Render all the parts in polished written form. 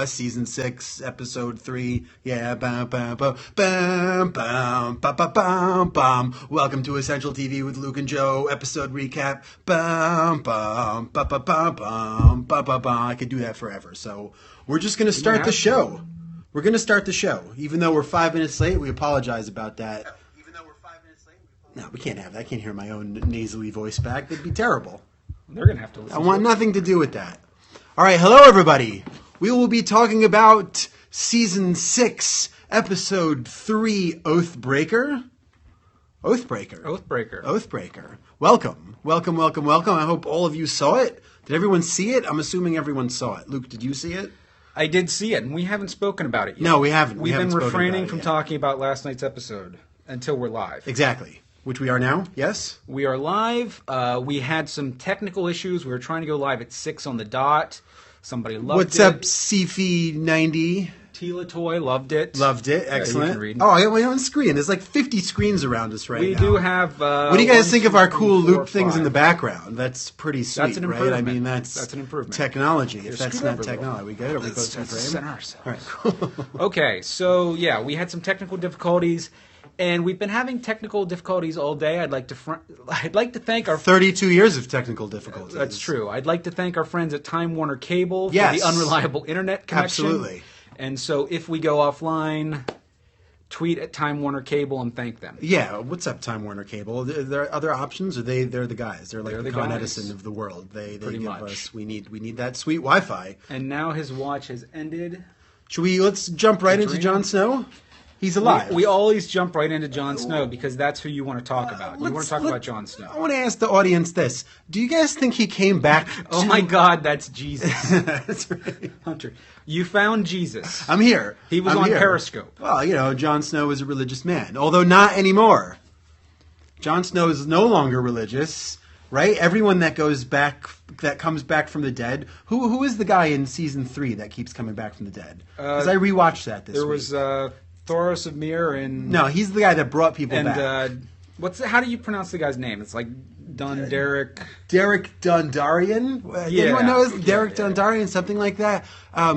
Season 6, Episode 3. Yeah. Welcome to Essential TV with Luke and Joe. Episode recap. I could do that forever. So we're just going to start the show. We're going to start the show. Even though we're 5 minutes late, we apologize about that. No, we can't have that. I can't hear my own nasally voice back. That'd be terrible. They're going to have to listen. I want nothing to do with that. All right, hello everybody. We will be talking about Season 6, Episode 3, Oathbreaker. Oathbreaker. Welcome. I hope all of you saw it. Did everyone see it? I'm assuming everyone saw it. Luke, did you see it? I did see it, and we haven't spoken about it yet. No, we haven't. We've been refraining from talking about last night's episode until we're live. Exactly. Which we are now, yes? We are live. We had some technical issues. We were trying to go live at 6 on the dot. Somebody loved What's it. up, Cfy90? Tila Toy loved it. Excellent. You can read. Oh, I got my own screen. There's like 50 screens around us right now. We do have... what do you guys think of our cool loop things in the background? That's pretty sweet, that's an improvement. right? I mean, that's an improvement. Technology. If that's not technology, we get it. We go to frame. Ourselves. All right, cool. Okay, so yeah, we had some technical difficulties. And we've been having technical difficulties all day. I'd like to thank our 32 years of technical difficulties. That's true. I'd like to thank our friends at Time Warner Cable for Yes. the unreliable internet connection. Absolutely. And so if we go offline, tweet at Time Warner Cable and thank them. Yeah, what's up, Time Warner Cable? Are there other options, or they're the guys? They're like the Con Edison of the world. They give us we need that sweet Wi-Fi. And now his watch has ended. Let's jump right into Jon Snow. He's alive. We always jump right into Jon Snow because that's who you want to talk about. You want to talk about Jon Snow. I want to ask the audience this. Do you guys think he came back Oh my God, that's Jesus. That's right. Hunter, you found Jesus. I'm here. He was on Periscope. Well, Jon Snow is a religious man, although not anymore. Jon Snow is no longer religious, right? Everyone that comes back from the dead. Who is the guy in Season 3 that keeps coming back from the dead? Because I rewatched that this week. There was... Thoros of Myr and... No, he's the guy that brought people back. How do you pronounce the guy's name? It's like Derek Dondarrion? Anyone knows Derek Dondarrion, something like that?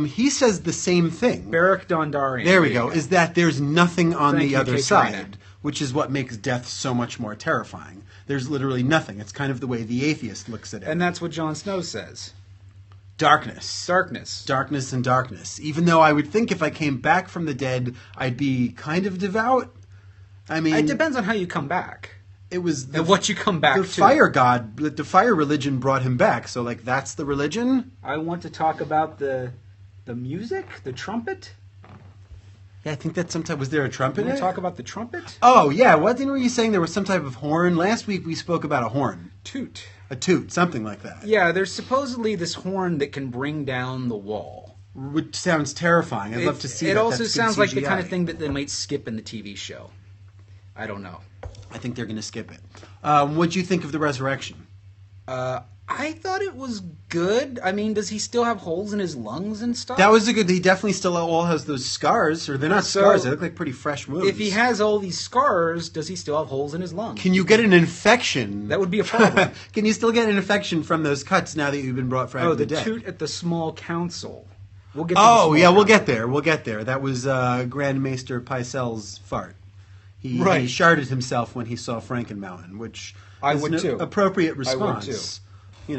He says the same thing. Derek Dondarrion. There we go. Is that there's nothing on the other side, which is what makes death so much more terrifying. There's literally nothing. It's kind of the way the atheist looks at it. And that's what Jon Snow says. Darkness. Darkness and darkness. Even though I would think if I came back from the dead, I'd be kind of devout. I mean... It depends on how you come back. It was... And what you come back to. The fire god, the fire religion brought him back. So, that's the religion? I want to talk about the music, the trumpet. Yeah, I think that's some type... Was there a trumpet in it? Talk about the trumpet? Oh, yeah. What were you saying? There was some type of horn? Last week we spoke about a horn. Toot. A toot, something like that. Yeah, there's supposedly this horn that can bring down the wall. Which sounds terrifying. I'd love to see that. It also sounds like the kind of thing that they might skip in the TV show. I don't know. I think they're going to skip it. What'd you think of the resurrection? I thought it was good. I mean, does he still have holes in his lungs and stuff? That was a good... He definitely still all has those scars. Or they're not scars. They look like pretty fresh wounds. If he has all these scars, does he still have holes in his lungs? Can you get an infection? That would be a problem. Can you still get an infection from those cuts now that you've been brought from the dead? Oh, the toot at the small council. We'll get we'll get there. We'll get there. That was Grand Maester Pycelle's fart. He sharded himself when he saw Frankenmountain, which I is would an too. appropriate response. I would too.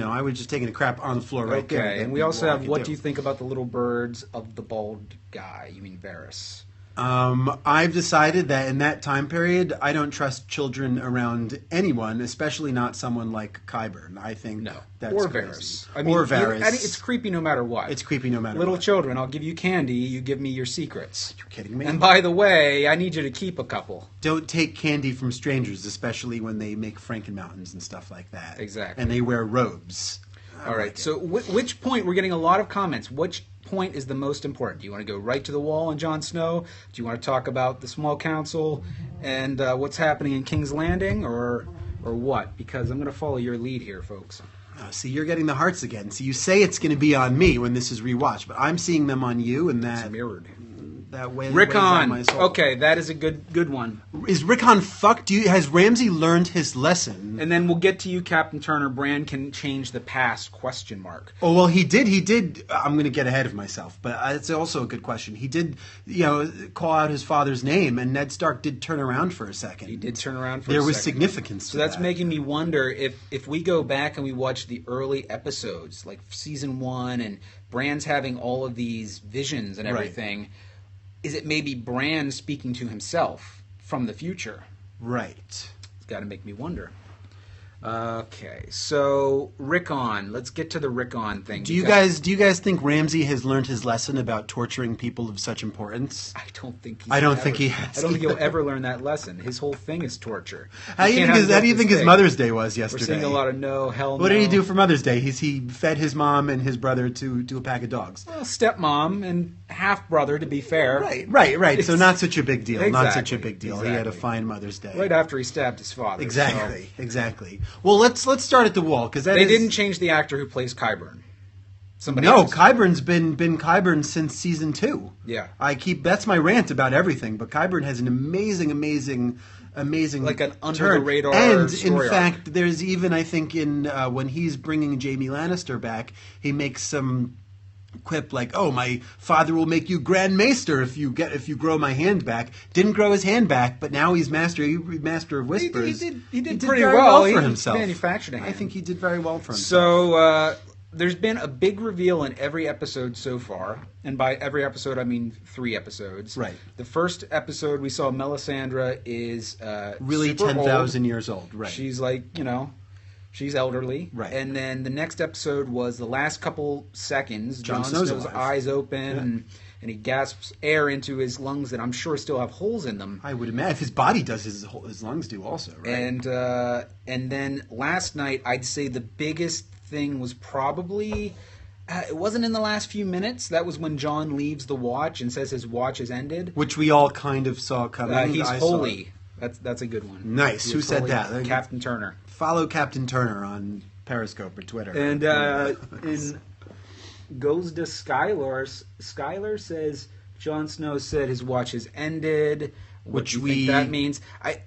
I would just taking a crap on the floor right there. Okay, and we also have what do you think about the little birds of the bald guy? You mean Varys? I've decided that in that time period, I don't trust children around anyone, especially not someone like Qyburn. I think that's or crazy. Varys. I mean, or Varys. It's creepy no matter what. It's creepy no matter Little what. children, I'll give you candy, you give me your secrets. You're kidding me? And by the way, I need you to keep a couple. Don't take candy from strangers, especially when they make Frankenmountains and stuff like that. Exactly. And they wear robes. All right, so which point, we're getting a lot of comments, which point is the most important? Do you want to go right to the wall on Jon Snow? Do you want to talk about the small council and what's happening in King's Landing, or what? Because I'm going to follow your lead here, folks. See, you're getting the hearts again. So you say it's going to be on me when this is rewatched, but I'm seeing them on you, and that... It's mirrored. that weighs on Rickon. my soul. Okay, that is a good one. Is Rickon fucked? Has Ramsay learned his lesson? And then we'll get to you, Captain Turner. Bran can change the past? ? Oh, well, he did. I'm going to get ahead of myself, but it's also a good question. He did, call out his father's name, and Ned Stark did turn around for a second. He did turn around for a second. There was significance to So that's that. making me wonder if we go back and we watch the early episodes, like season 1, and Bran's having all of these visions and everything, is it maybe Bran speaking to himself from the future? Right. It's got to make me wonder. Okay, so Rickon. Let's get to the Rickon thing. Do you guys think Ramsay has learned his lesson about torturing people of such importance? I don't think he has. I don't think he'll ever learn that lesson. His whole thing is torture. How do you think his Mother's Day was yesterday? We're seeing a lot of hell no. What did he do for Mother's Day? He fed his mom and his brother to a pack of dogs. Well, stepmom and half brother, to be fair. Right. So not such a big deal. Exactly, not such a big deal. exactly. He had a fine Mother's Day. Right after he stabbed his father. Exactly. Well, let's start at the wall because they didn't change the actor who plays Qyburn. Somebody no, else. Qyburn's been Qyburn since season 2. Yeah, that's my rant about everything. But Qyburn has an amazing like an under turn. the radar. And story in fact, there's even I think in when he's bringing Jaime Lannister back, he makes some quip like, "Oh, my father will make you Grand Maester if you grow my hand back." Didn't grow his hand back, but now he's master of whispers. He did pretty very well for He himself. manufactured a hand. I think he did very well for himself. So there's been a big reveal in every episode so far, and by every episode I mean 3 episodes. Right. The first episode we saw Melisandre is really super 10,000 old. years old. Right. She's like, she's elderly. Right. And then the next episode was the last couple seconds. Jon Jon Snow's Snow's alive. eyes open, Yeah. and he gasps air into his lungs that I'm sure still have holes in them. I would imagine if his body does, his lungs do also, right? And then last night, I'd say the biggest thing was probably it wasn't in the last few minutes. That was when Jon leaves the watch and says his watch has ended. Which we all kind of saw coming. He's I saw holy. That's a good one. Nice. He's Who said holy. that? Captain Turner. Follow Captain Turner on Periscope or Twitter. And in goes to Skylar. Skylar says Jon Snow said his watch has ended. What Which do you think that means?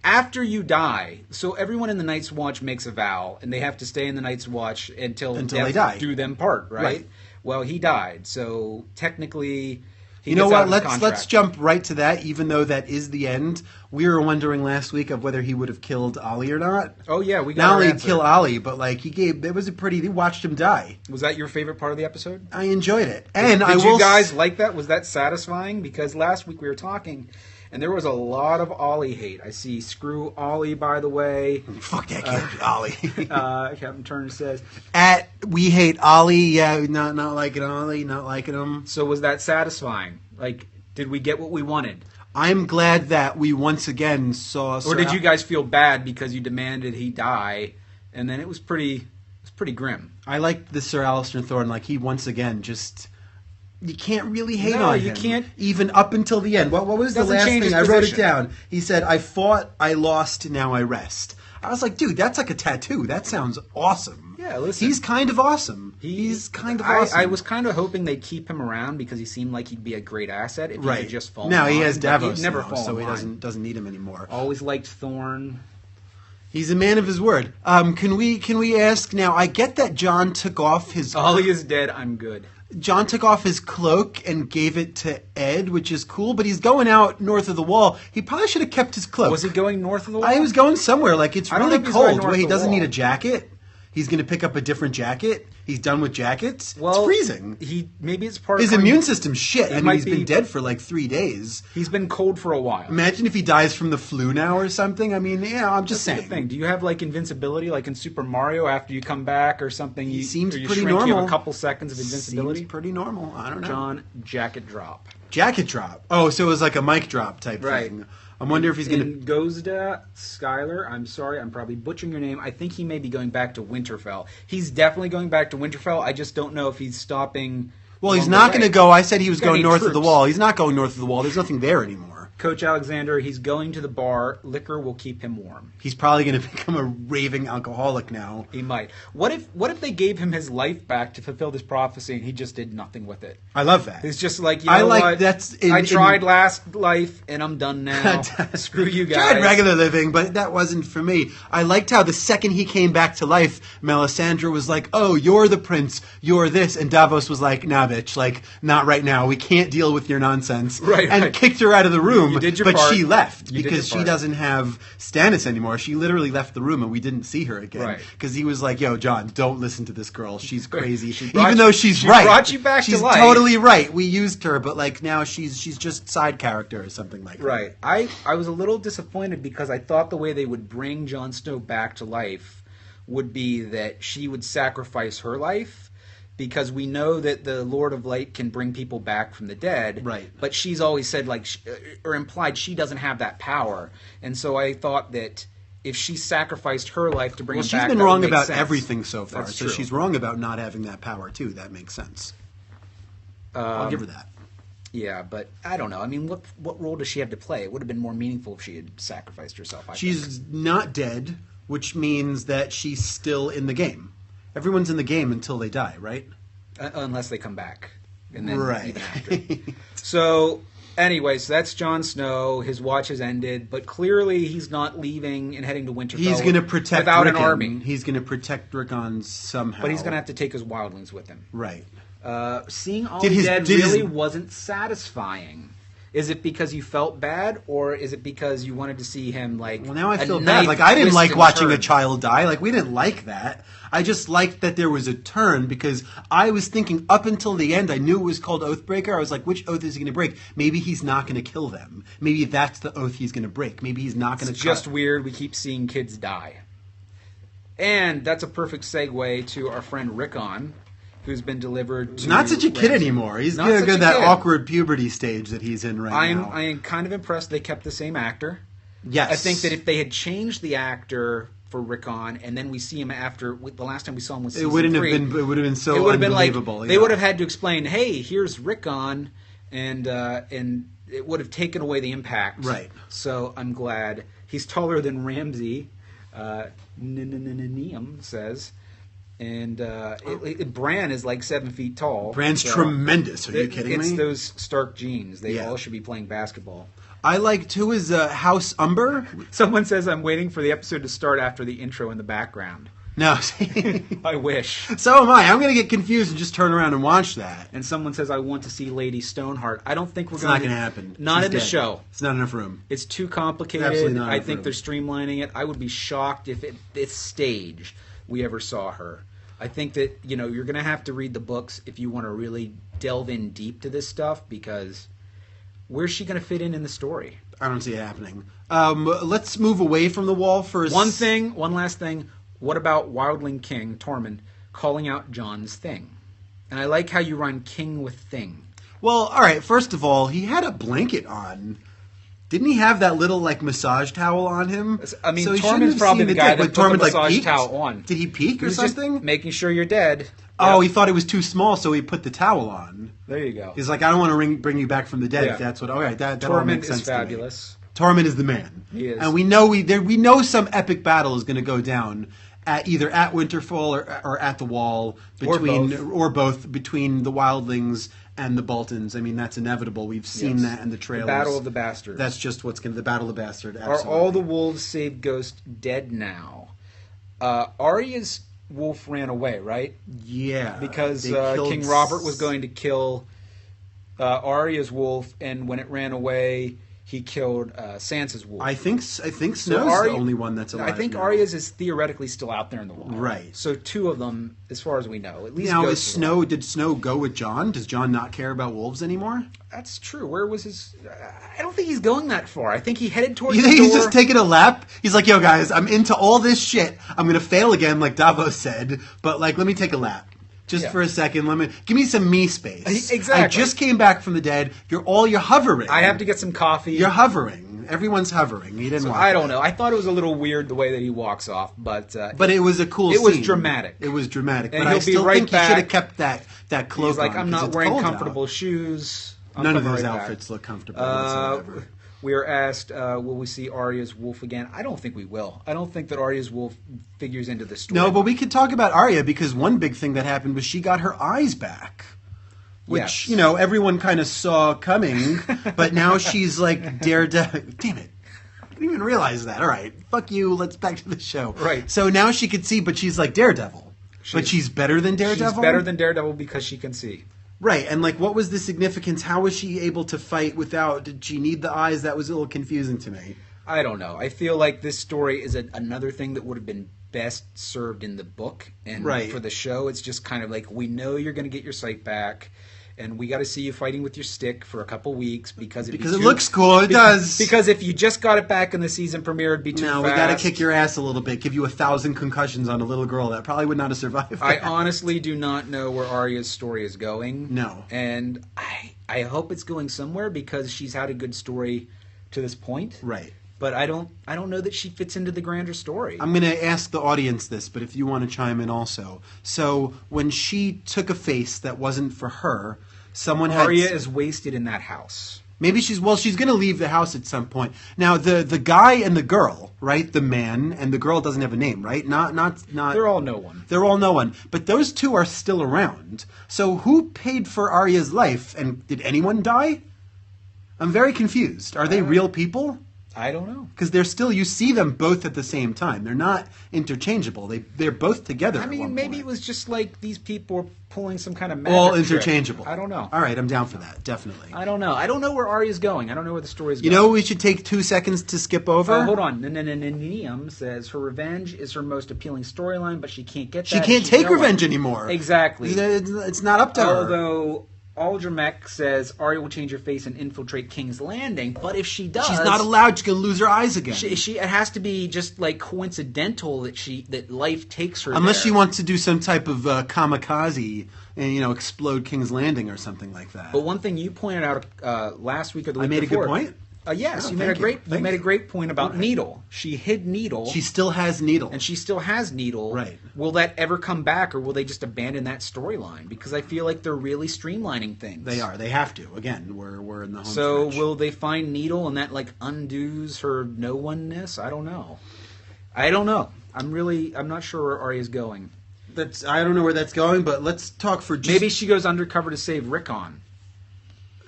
After you die, so everyone in the Night's Watch makes a vow, and they have to stay in the Night's Watch until they death die. do them part, right? Right. Well, he died, so technically, he you know gets out what? of his Let's contract. jump right to that. Even though that is the end, we were wondering last week of whether he would have killed Olly or not. Oh yeah, we got Not our only answer. kill Olly, but like he watched him die. Was that your favorite part of the episode? I enjoyed it, and Did you guys like that? Was that satisfying? Because last week we were talking, and there was a lot of Olly hate. I see screw Olly, by the way. Fuck that kid, Olly. Captain Turner says. At we hate Olly. Yeah, not liking Olly, not liking him. So was that satisfying? Like, did we get what we wanted? I'm glad that we once again saw. Or did you guys feel bad because you demanded he die, and then it was pretty grim? I liked the Sir Alistair Thorne. Like he once again just. You can't really hate No, on you him. can't. Even up until the end. What was the Doesn't last change thing? his I wrote it position. down. He said, I fought, I lost, now I rest. I was like, dude, that's like a tattoo. That sounds awesome. Yeah, listen. He's kind of awesome. He's kind of awesome. I was kind of hoping they'd keep him around because he seemed like he'd be a great asset if he right. had just fallen Now in he line, has but Davos he'd never now, fallen so in he line. doesn't need him anymore. Always liked Thorne. He's a man of his word. Can we ask now? I get that Jon took off his Olly is dead. I'm good. Jon took off his cloak and gave it to Ed, which is cool, but he's going out north of the wall. He probably should have kept his cloak. Was he going north of the wall? I was going somewhere. Like, it's I don't really think he's going cold. north Where he of the doesn't wall. need a jacket. He's going to pick up a different jacket. He's done with jackets. Well, it's freezing. Maybe it's part of His immune system's shit. I mean, might he's been be- dead for like 3 days. He's been cold for a while. Imagine if he dies from the flu now or something. I mean, yeah, I'm just That's the saying. thing. Do you have like invincibility, like in Super Mario, after you come back or something? He You, seems or you pretty shrink, You have normal. a couple seconds of invincibility. Seems pretty normal. I don't know. John, jacket drop. Jacket drop. Oh, so it was like a mic drop type Right. thing. I wonder if he's going to... In Gozda Skylar, I'm sorry, I'm probably butchering your name. I think he may be going back to Winterfell. He's definitely going back to Winterfell. I just don't know if he's stopping. Well, he's along the not way. going to go. I said he was He's gonna going need north of the troops. wall. He's not going north of the wall. There's nothing there anymore. Coach Alexander, he's going to the bar. Liquor will keep him warm. He's probably going to become a raving alcoholic now. He might. What if they gave him his life back to fulfill this prophecy and he just did nothing with it? I love that. He's just like, you know what? I tried last life and I'm done now. Screw you guys. Tried regular living, but that wasn't for me. I liked how the second he came back to life, Melisandre was like, oh, you're the prince, you're this. And Davos was like, nah, bitch, like, not right now. We can't deal with your nonsense. And kicked her out of the room. But part. She left because she doesn't have Stannis anymore. She literally left the room and we didn't see her again. Because he was like, yo, Jon, don't listen to this girl. She's crazy. Even though she's right. She brought you back to life. She's totally right. We used her, but like now she's just side character or something like that. Right. I was a little disappointed because I thought the way they would bring Jon Snow back to life would be that she would sacrifice her life. Because we know that the Lord of Light can bring people back from the dead, but she's always said, like, or implied she doesn't have that power. And so I thought that if she sacrificed her life to bring him back, she's been wrong about everything so far. That's so true. She's wrong about not having that power too. That makes sense. I'll give her that. Yeah, but I don't know. I mean, what role does she have to play? It would have been more meaningful if she had sacrificed herself. She's not dead, which means that she's still in the game. Everyone's in the game until they die, right? Unless they come back. And then even after. So, anyways, that's Jon Snow. His watch has ended, but clearly he's not leaving and heading to Winterfell. He's going to protect without Rickon. An army. He's going to protect Rickon somehow. But he's going to have to take his wildlings with him. Right. Seeing Olly dead really wasn't satisfying. Is it because you felt bad, or is it because you wanted to see him, like... Well, now I feel bad. Like, I didn't like watching a child die. Like, we didn't like that. I just liked that there was a turn, because I was thinking up until the end, I knew it was called Oathbreaker. I was like, which oath is he going to break? Maybe he's not going to kill them. Maybe that's the oath he's going to break. Maybe he's not going to... It's just weird. We keep seeing kids die. And that's a perfect segue to our friend Rickon, who's been delivered to... Not such a kid anymore. He's going to go that awkward puberty stage that he's in now. I am kind of impressed they kept the same actor. Yes. I think that if they had changed the actor for Rickon, and then we see him after... The last time we saw him was season 3... It would have been so unbelievable. Like, they would have had to explain, hey, here's Rickon, and it would have taken away the impact. Right. So I'm glad. He's taller than Ramsay, Niam says. And Bran is like 7 feet tall. Bran's tremendous. Are you kidding me? It's those Stark genes. They all should be playing basketball. I liked who is House Umber. Someone says I'm waiting for the episode to start after the intro in the background. No. I wish. So am I. I'm going to get confused and just turn around and watch that. And someone says I want to see Lady Stoneheart. I don't think we're It's going not going to happen. Not She's in the dead. show. It's not enough room. It's too complicated. Absolutely not I enough think room. they're streamlining it. I would be shocked if at this stage we ever saw her. I think that, you're going to have to read the books if you want to really delve in deep to this stuff, because where's she going to fit in the story? I don't see it happening. Let's move away from the wall for one last thing. What about Wildling King, Tormund, calling out Jon's thing? And I like how you rhyme king with thing. Well, all right, first of all, he had a blanket on. Didn't he have that little, massage towel on him? I mean, so Tormund's probably the guy that put the massage towel on. Did he peek or something? Just making sure you're dead. Oh, he thought it was too small, so he put the towel on. There you go. He's like, I don't want to bring you back from the dead if that's what... All right, that all makes sense to me. Tormund is fabulous. Tormund is the man. He is. And we know some epic battle is going to go down either at Winterfell or at the Wall, or both between the Wildlings and the Boltons. I mean, that's inevitable. We've seen that in the trailers. The Battle of the Bastards. That's just what's going to... The Battle of the Bastard, Are absolutely. all the wolves save Ghost dead now? Arya's wolf ran away, right? Yeah. Because King Robert was going to kill Arya's wolf, and when it ran away... he killed Sansa's wolf. I think Snow's the only one that's alive. I think now. Arya's is theoretically still out there in the wild. Right. So 2 of them, as far as we know, at least. Now, did Snow go with Jon? Does Jon not care about wolves anymore? That's true. Where was his... I don't think he's going that far. I think he headed towards You the think door. he's just taking a lap? He's like, yo, guys, I'm into all this shit. I'm going to fail again, like Davos said, but, let me take a lap. Just for a second, give me some me space. Exactly. I just came back from the dead. You're hovering. I have to get some coffee. You're hovering. Everyone's hovering. He didn't. I don't know. I thought it was a little weird the way that he walks off, but it was a cool. It was dramatic. It was dramatic. And but I still think he should have kept that cloak. He's like, on, I'm not wearing comfortable shoes. None of those outfits look comfortable whatsoever. We are asked, will we see Arya's wolf again? I don't think we will. I don't think that Arya's wolf figures into the story. No, but we could talk about Arya because one big thing that happened was she got her eyes back. Which, Yes. Everyone kind of saw coming, but now she's like Daredevil. Damn it. I didn't even realize that. All right. Fuck you. Let's back to the show. Right. So now she could see, but she's like Daredevil. But she's better than Daredevil? She's better than Daredevil because she can see. Right, and what was the significance? How was she able to fight without? Did she need the eyes? That was a little confusing to me. I don't know. I feel like this story is another thing that would have been best served in the book. And for the show, it's just kind of like, we know you're going to get your sight back, and we got to see you fighting with your stick for a couple weeks because it looks cool. It does. Because if you just got it back in the season premiere, it'd be too fast. No, we got to kick your ass a little bit. Give you 1,000 concussions on a little girl that probably would not have survived. I honestly do not know where Arya's story is going. No, and I hope it's going somewhere because she's had a good story to this point. Right. But I don't know that she fits into the grander story. I'm going to ask the audience this, but if you want to chime in also. So when she took a face that wasn't for her, someone had... Arya is wasted in that house. Maybe she's going to leave the house at some point. Now the guy and the girl, right? The man and the girl doesn't have a name, right? Not. They're all no one. They're all no one. But those two are still around. So who paid for Arya's life? And did anyone die? I'm very confused. Are they real people? I don't know. Because they're still, you see them both at the same time. They're not interchangeable. They're both together. I mean, maybe it was just like these people were pulling some kind of magic all trick. interchangeable. I don't know. All right, I'm down for that. Definitely. I don't know. I don't know where Arya's going. I don't know where the story's going. You know, we should take 2 seconds to skip over. Hold on. Niam says her revenge is her most appealing storyline, but she can't get that. She can't take revenge anymore. Exactly. It's not up to her. Although Aldramek says Arya will change her face and infiltrate King's Landing, but if she does, she's not allowed. She's going to lose her eyes again. It has to be just like coincidental that life takes her. Unless there. she wants to do some type of kamikaze and explode King's Landing or something like that. But one thing you pointed out last week or the week before. I made before, a good point. Yes, Oh, you made a great point about Needle. She hid Needle. She still has Needle. And she still has Needle. Right. Will that ever come back, or will they just abandon that storyline? Because I feel like they're really streamlining things. They are. They have to. Again, we're in the home So stretch. will they find Needle and that undoes her no one-ness? I don't know. I'm not sure where Arya's going. I don't know where that's going, but let's talk for just... Maybe she goes undercover to save Rickon.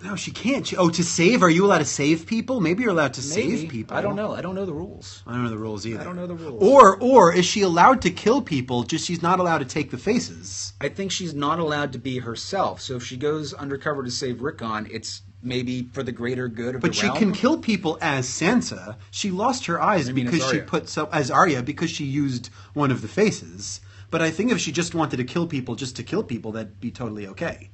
No, she can't. To save? Are you allowed to save people? Maybe you're allowed to save people. I don't know. I don't know the rules. I don't know the rules either. I don't know the rules. Or is she allowed to kill people, just she's not allowed to take the faces? I think she's not allowed to be herself. So if she goes undercover to save Rickon, it's maybe for the greater good of the realm. But she can kill people as Sansa. She lost her eyes because she put as Arya because she used one of the faces. But I think if she just wanted to kill people just to kill people, that'd be totally okay.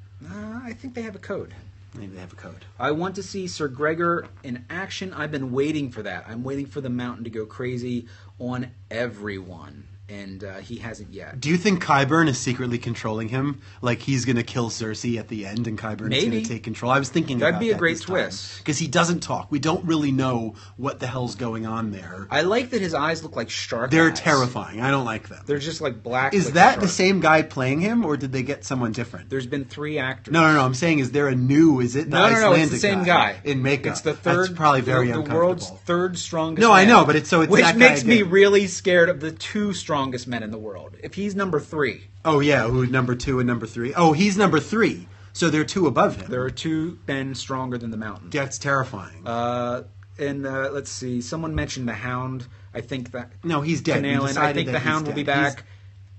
I think they have a code. Maybe they have a code. I want to see Sir Gregor in action. I've been waiting for that. I'm waiting for the Mountain to go crazy on everyone. And he hasn't yet. Do you think Qyburn is secretly controlling him? Like he's going to kill Cersei at the end and Qyburn's going to take control? I was thinking that'd be a great twist. Because he doesn't talk. We don't really know what the hell's going on there. I like that his eyes look like shark They're eyes. terrifying. I don't like them. They're just like black. Is that the same guy playing him, or did they get someone different? There's been 3 actors. No. I'm saying, is there a new? Is it the Icelandic it's the same guy in makeup? It's the third. That's probably very the uncomfortable. world's third strongest. No, man, I know, but it's which that makes guy me again. really scared of the 2 strongest men in the world. If he's number 3. Oh yeah, who's number 2 and number 3? Oh, he's number 3. So there are 2 above him. There are 2 men stronger than the Mountain. That's terrifying. Let's see. Someone mentioned the Hound. I think that. No, he's dead. I think the Hound will be back.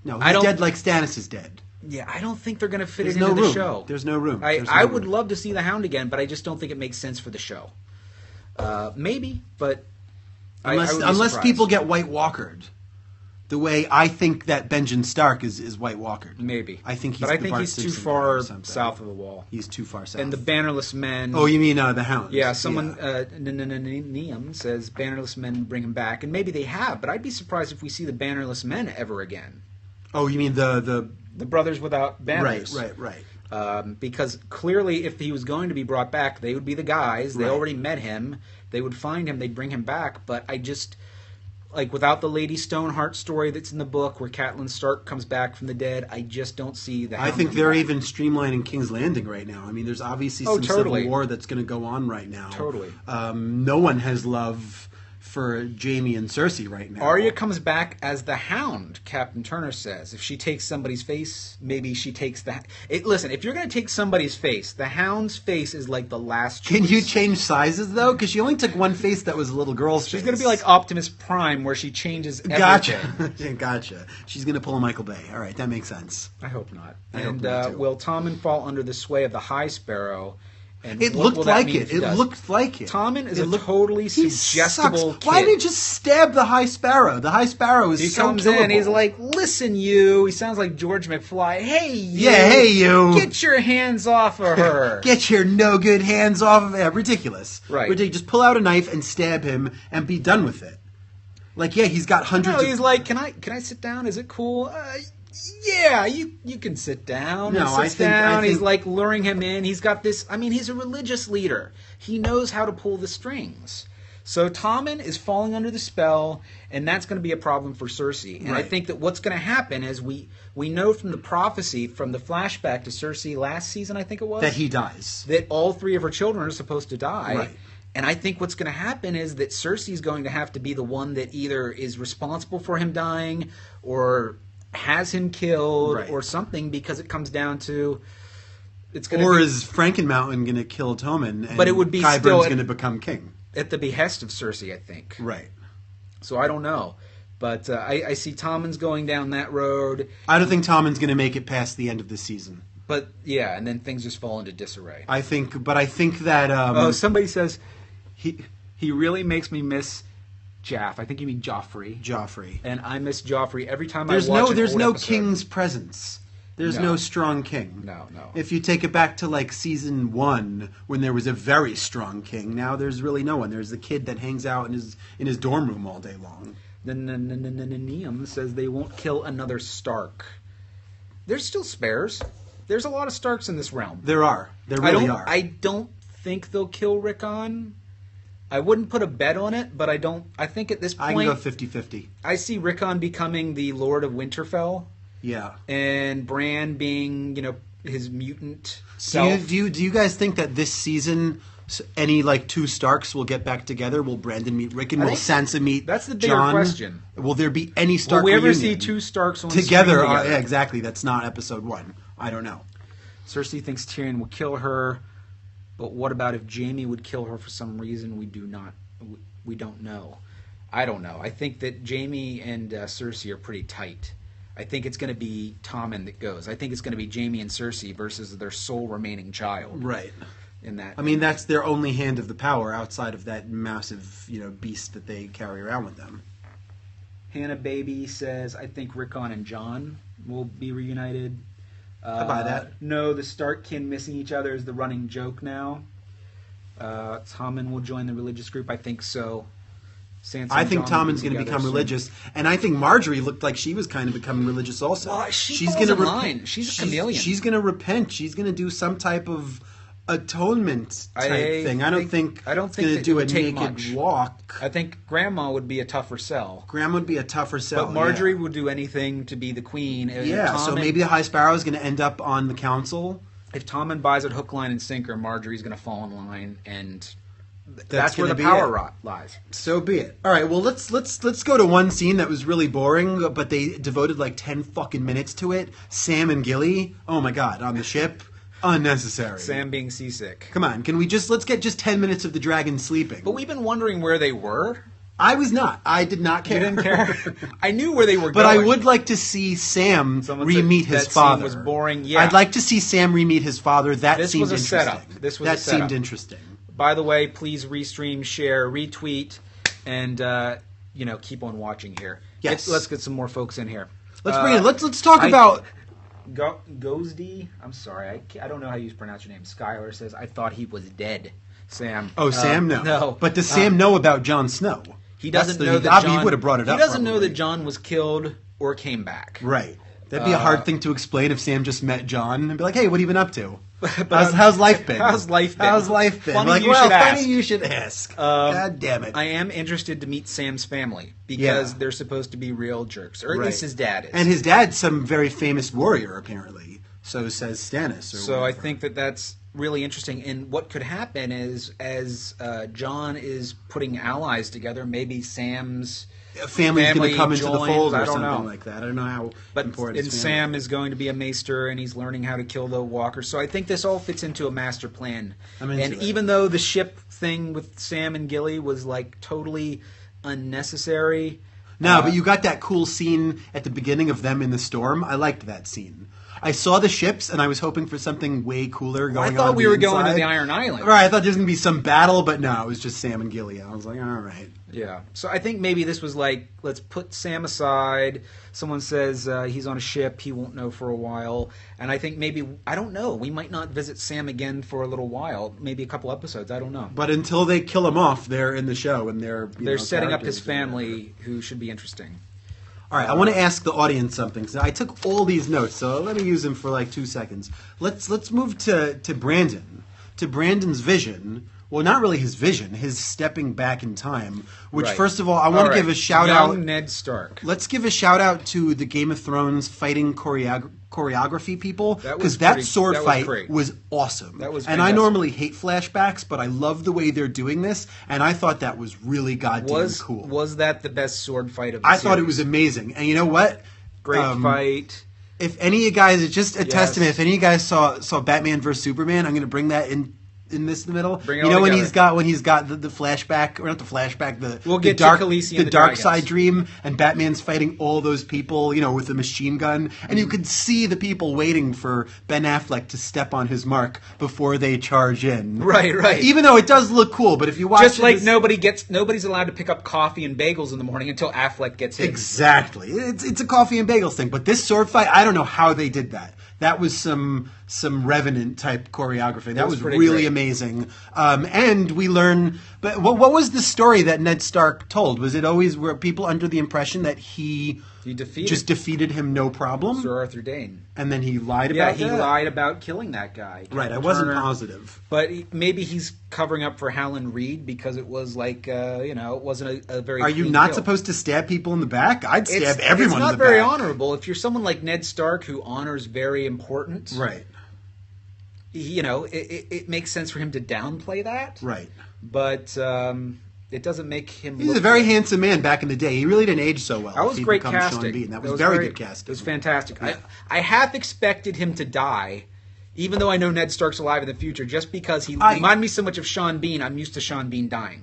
He's dead like Stannis is dead. Yeah, I don't think they're going to fit There's it into no the room. show. There's no room. I would love to see the Hound again, but I just don't think it makes sense for the show. Maybe, but unless people get White Walkered. The way I think that Benjen Stark is White Walkered. Maybe. I think he's too far south of the wall. He's too far south. And the Bannerless Men... Oh, you mean the Hound? Yeah, someone... Niam says Bannerless Men bring him back. And maybe they have, but I'd be surprised if we see the Bannerless Men ever again. Oh, you mean the Brothers Without Banners. Right. Because clearly if he was going to be brought back, they would be the guys. They already met him. They would find him. They'd bring him back. But like without the Lady Stoneheart story that's in the book where Catelyn Stark comes back from the dead, I just don't see the Hound. I think they're even streamlining King's Landing right now. I mean, there's obviously some totally. civil war that's going to go on right now. Totally. No one has love for Jaime and Cersei right now. Arya comes back as the Hound, Captain Turner says. If she takes somebody's face, maybe she takes the... Listen, if you're going to take somebody's face, the Hound's face is like the last choice. Can you change sizes, though? Because she only took one face that was a little girl's face. She's going to be like Optimus Prime, where she changes everything. Gotcha. Gotcha. She's going to pull a Michael Bay. All right, that makes sense. I hope not. I hope not, too. Will Tommen fall under the sway of the High Sparrow? And it looked like it. It looked like it. Tommen is a totally suggestible kid. Why did he just stab the High Sparrow? The High Sparrow is he so comes killable. in, he's like, listen, you. He sounds like George McFly. Hey, you. Yeah, hey, you. Get your hands off of her. Get your no-good hands off of it. Ridiculous. Right. Ridiculous. Just pull out a knife and stab him and be done with it. Like, yeah, he's got hundreds of... he's like, can I sit down? Is it cool? Yeah, you can sit down. No, I think he's like luring him in. He's got this. I mean, he's a religious leader. He knows how to pull the strings. So Tommen is falling under the spell, and that's going to be a problem for Cersei. And I think that what's going to happen is we know from the prophecy, from the flashback to Cersei last season, I think it was, that he dies. That all three of her children are supposed to die. Right. And I think what's going to happen is that Cersei's going to have to be the one that either is responsible for him dying or has him killed or something, because it comes down to it's going to or is Frankenmountain going to kill Tommen and but it would be Qyburn's going to become king at the behest of Cersei, I think. Right. So I don't know, but I see Tommen's going down that road. I don't think Tommen's going to make it past the end of the season. But yeah, and then things just fall into disarray. I think that somebody says he really makes me miss Jaff. I think you mean Joffrey. And I miss Joffrey every time I watch an old There's no episode. king's presence. There's no strong king. No. If you take it back to like season 1, when there was a very strong king, now there's really no one. There's the kid that hangs out in his dorm room all day long. Then Neum says they won't kill another Stark. There's still spares. There's a lot of Starks in this realm. There are. There really are. I don't think they'll kill Rickon. I wouldn't put a bet on it, but I think at this point... I can go 50-50. I see Rickon becoming the Lord of Winterfell. Yeah. And Bran being, his mutant self. Do you guys think that this season any like two Starks will get back together? Will Brandon meet Rickon? Will Sansa meet That's the bigger Jon? question. Will there be any Stark Will we ever reunion see two Starks on together? screen together? Yeah, exactly. That's not episode 1. I don't know. Cersei thinks Tyrion will kill her, but what about if Jaime would kill her for some reason we don't know? I don't know. I think that Jaime and Cersei are pretty tight. I think it's going to be Tommen that goes. I think it's going to be Jaime and Cersei versus their sole remaining child. Right. In that, I mean, that's their only hand of the power outside of that massive, beast that they carry around with them. Hannah Baby says, I think Rickon and Jon will be reunited. I buy that. No, the Stark kin missing each other is the running joke now. Tommen will join the religious group. I think so. Sansa I think Jon will Tommen's going to become soon. religious, and I think Marjorie looked like she was kind of becoming religious also. Well, she's going to repent. She's a chameleon. She's going to repent. She's going to do some type of atonement type thing. I don't think it's going to do a naked much. walk. I think Grandma would be a tougher sell. Grandma would be a tougher sell. But Marjorie would do anything to be the queen. Yeah, so maybe the High Sparrow is going to end up on the council. If Tommen buys it hook, line, and sinker, Marjorie's going to fall in line, and that's where the be power lies. So be it. All right, well, let's go to one scene that was really boring, but they devoted like 10 fucking minutes to it. Sam and Gilly, oh my god, on the ship. Unnecessary. Sam being seasick. Come on, let's get just 10 minutes of the dragon sleeping. But we've been wondering where they were. I was not. I did not care. You didn't care? I knew where they were but going. I would like to see Sam re-meet his father. That scene was boring. Yeah. I'd like to see Sam re-meet his father. This seemed interesting. Setup. This was a setup. Seemed interesting. By the way, please restream, share, retweet, and keep on watching here. Yes. Let's get some more folks in here. Let's bring it. Let's talk about Gozdi. I'm sorry, I don't know how you pronounce your name. Skylar says, I thought he was dead. Sam. Oh, Sam, no. No. But does Sam know about Jon He doesn't know that Jon... He would have brought it up. He doesn't know that Jon was killed or came back. Right. That'd be a hard thing to explain if Sam just met Jon and be like, "Hey, what have you been up to? How's life been? How's life been? How's life been?" Funny you should ask. Funny you should ask. God damn it! I am interested to meet Sam's family because they're supposed to be real jerks, or at least his dad is. And his dad's some very famous warrior, apparently. So says Stannis. So I think that's really interesting. And what could happen is, as Jon is putting allies together, maybe Sam's family's going to come into the fold or I don't something know. like that. I don't know how important. And Sam is going to be a maester, and he's learning how to kill the walkers. So I think this all fits into a master plan. Even though the ship thing with Sam and Gilly was like totally unnecessary. No, but you got that cool scene at the beginning of them in the storm. I liked that scene. I saw the ships, and I was hoping for something way cooler going on. I thought we were going to inside. the Iron Island. Right, I thought there was going to be some battle, but no, it was just Sam and Gilly. I was like, all right. Yeah. So I think maybe this was like, let's put Sam aside. Someone says he's on a ship. He won't know for a while. And I think maybe, I don't know, we might not visit Sam again for a little while. Maybe a couple episodes. I don't know. But until they kill him off, they're in the show, and they're setting up his family, who should be interesting. All right, I want to ask the audience something. So I took all these notes, so let me use them for like 2 seconds. Let's move to Brandon, to Brandon's vision. Well, not really his vision, his stepping back in time. Which, first of all, I want to give a shout out. Ned Stark. Let's give a shout out to the Game of Thrones fighting choreography people, because that sword fight was awesome. And I normally hate flashbacks, but I love the way they're doing this, and I thought that was really goddamn cool. Was that the best sword fight of the series? I thought it was amazing. And you know what? Great fight. If any of you guys, it's just a testament, if any of you guys saw Batman vs. Superman, I'm going to bring that in this in the middle. Bring it all together. when he's got the flashback, or not the flashback, the dark side dream, and Batman's fighting all those people, with a machine gun, and you could see the people waiting for Ben Affleck to step on his mark before they charge in. Right. Even though it does look cool, but if you watch nobody's allowed to pick up coffee and bagels in the morning until Affleck gets in. Exactly. It's a coffee and bagels thing, but this sword fight, I don't know how they did that. That was some Revenant type choreography. That was really amazing. And we learn. But what was the story that Ned Stark told? Was it always, were people under the impression that he defeated him no problem? Sir Arthur Dayne. And then he lied about that? Yeah, he lied about killing that guy. Right, I wasn't positive. But maybe he's covering up for Howland Reed because it was like, it wasn't a very. Are you not supposed to stab people in the back? I'd stab everyone in the back. It's not very honorable. If you're someone like Ned Stark who honors very important. Right. It makes sense for him to downplay that. Right. But it doesn't make him. He's a very handsome man back in the day. He really didn't age so well. That was great casting. That was very good casting. It was fantastic. Yeah. I half expected him to die, even though I know Ned Stark's alive in the future, just because he reminded me so much of Sean Bean. I'm used to Sean Bean dying.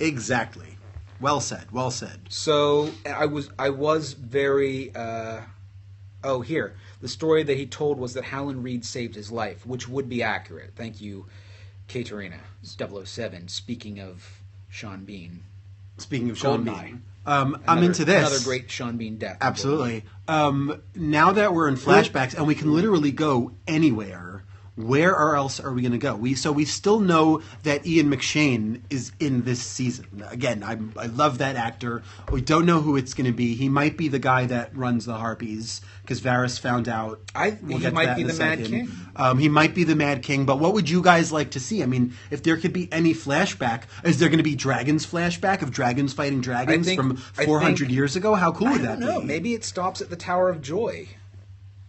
Exactly. Well said. Well said. So I was very. Here. The story that he told was that Howland Reed saved his life, which would be accurate. Thank you, Katerina 007. Speaking of Sean Bean. I'm into this. Another great Sean Bean death. Absolutely. Now that we're in flashbacks and we can literally go anywhere, where else are we going to go? We still know that Ian McShane is in this season. Again, I love that actor. We don't know who it's going to be. He might be the guy that runs the Harpies, because Varys found out. He might be the Mad King. He might be the Mad King, but what would you guys like to see? I mean, if there could be any flashback, is there going to be dragons flashback of dragons fighting dragons from 400 years ago? How cool would that be? I don't know. Maybe it stops at the Tower of Joy.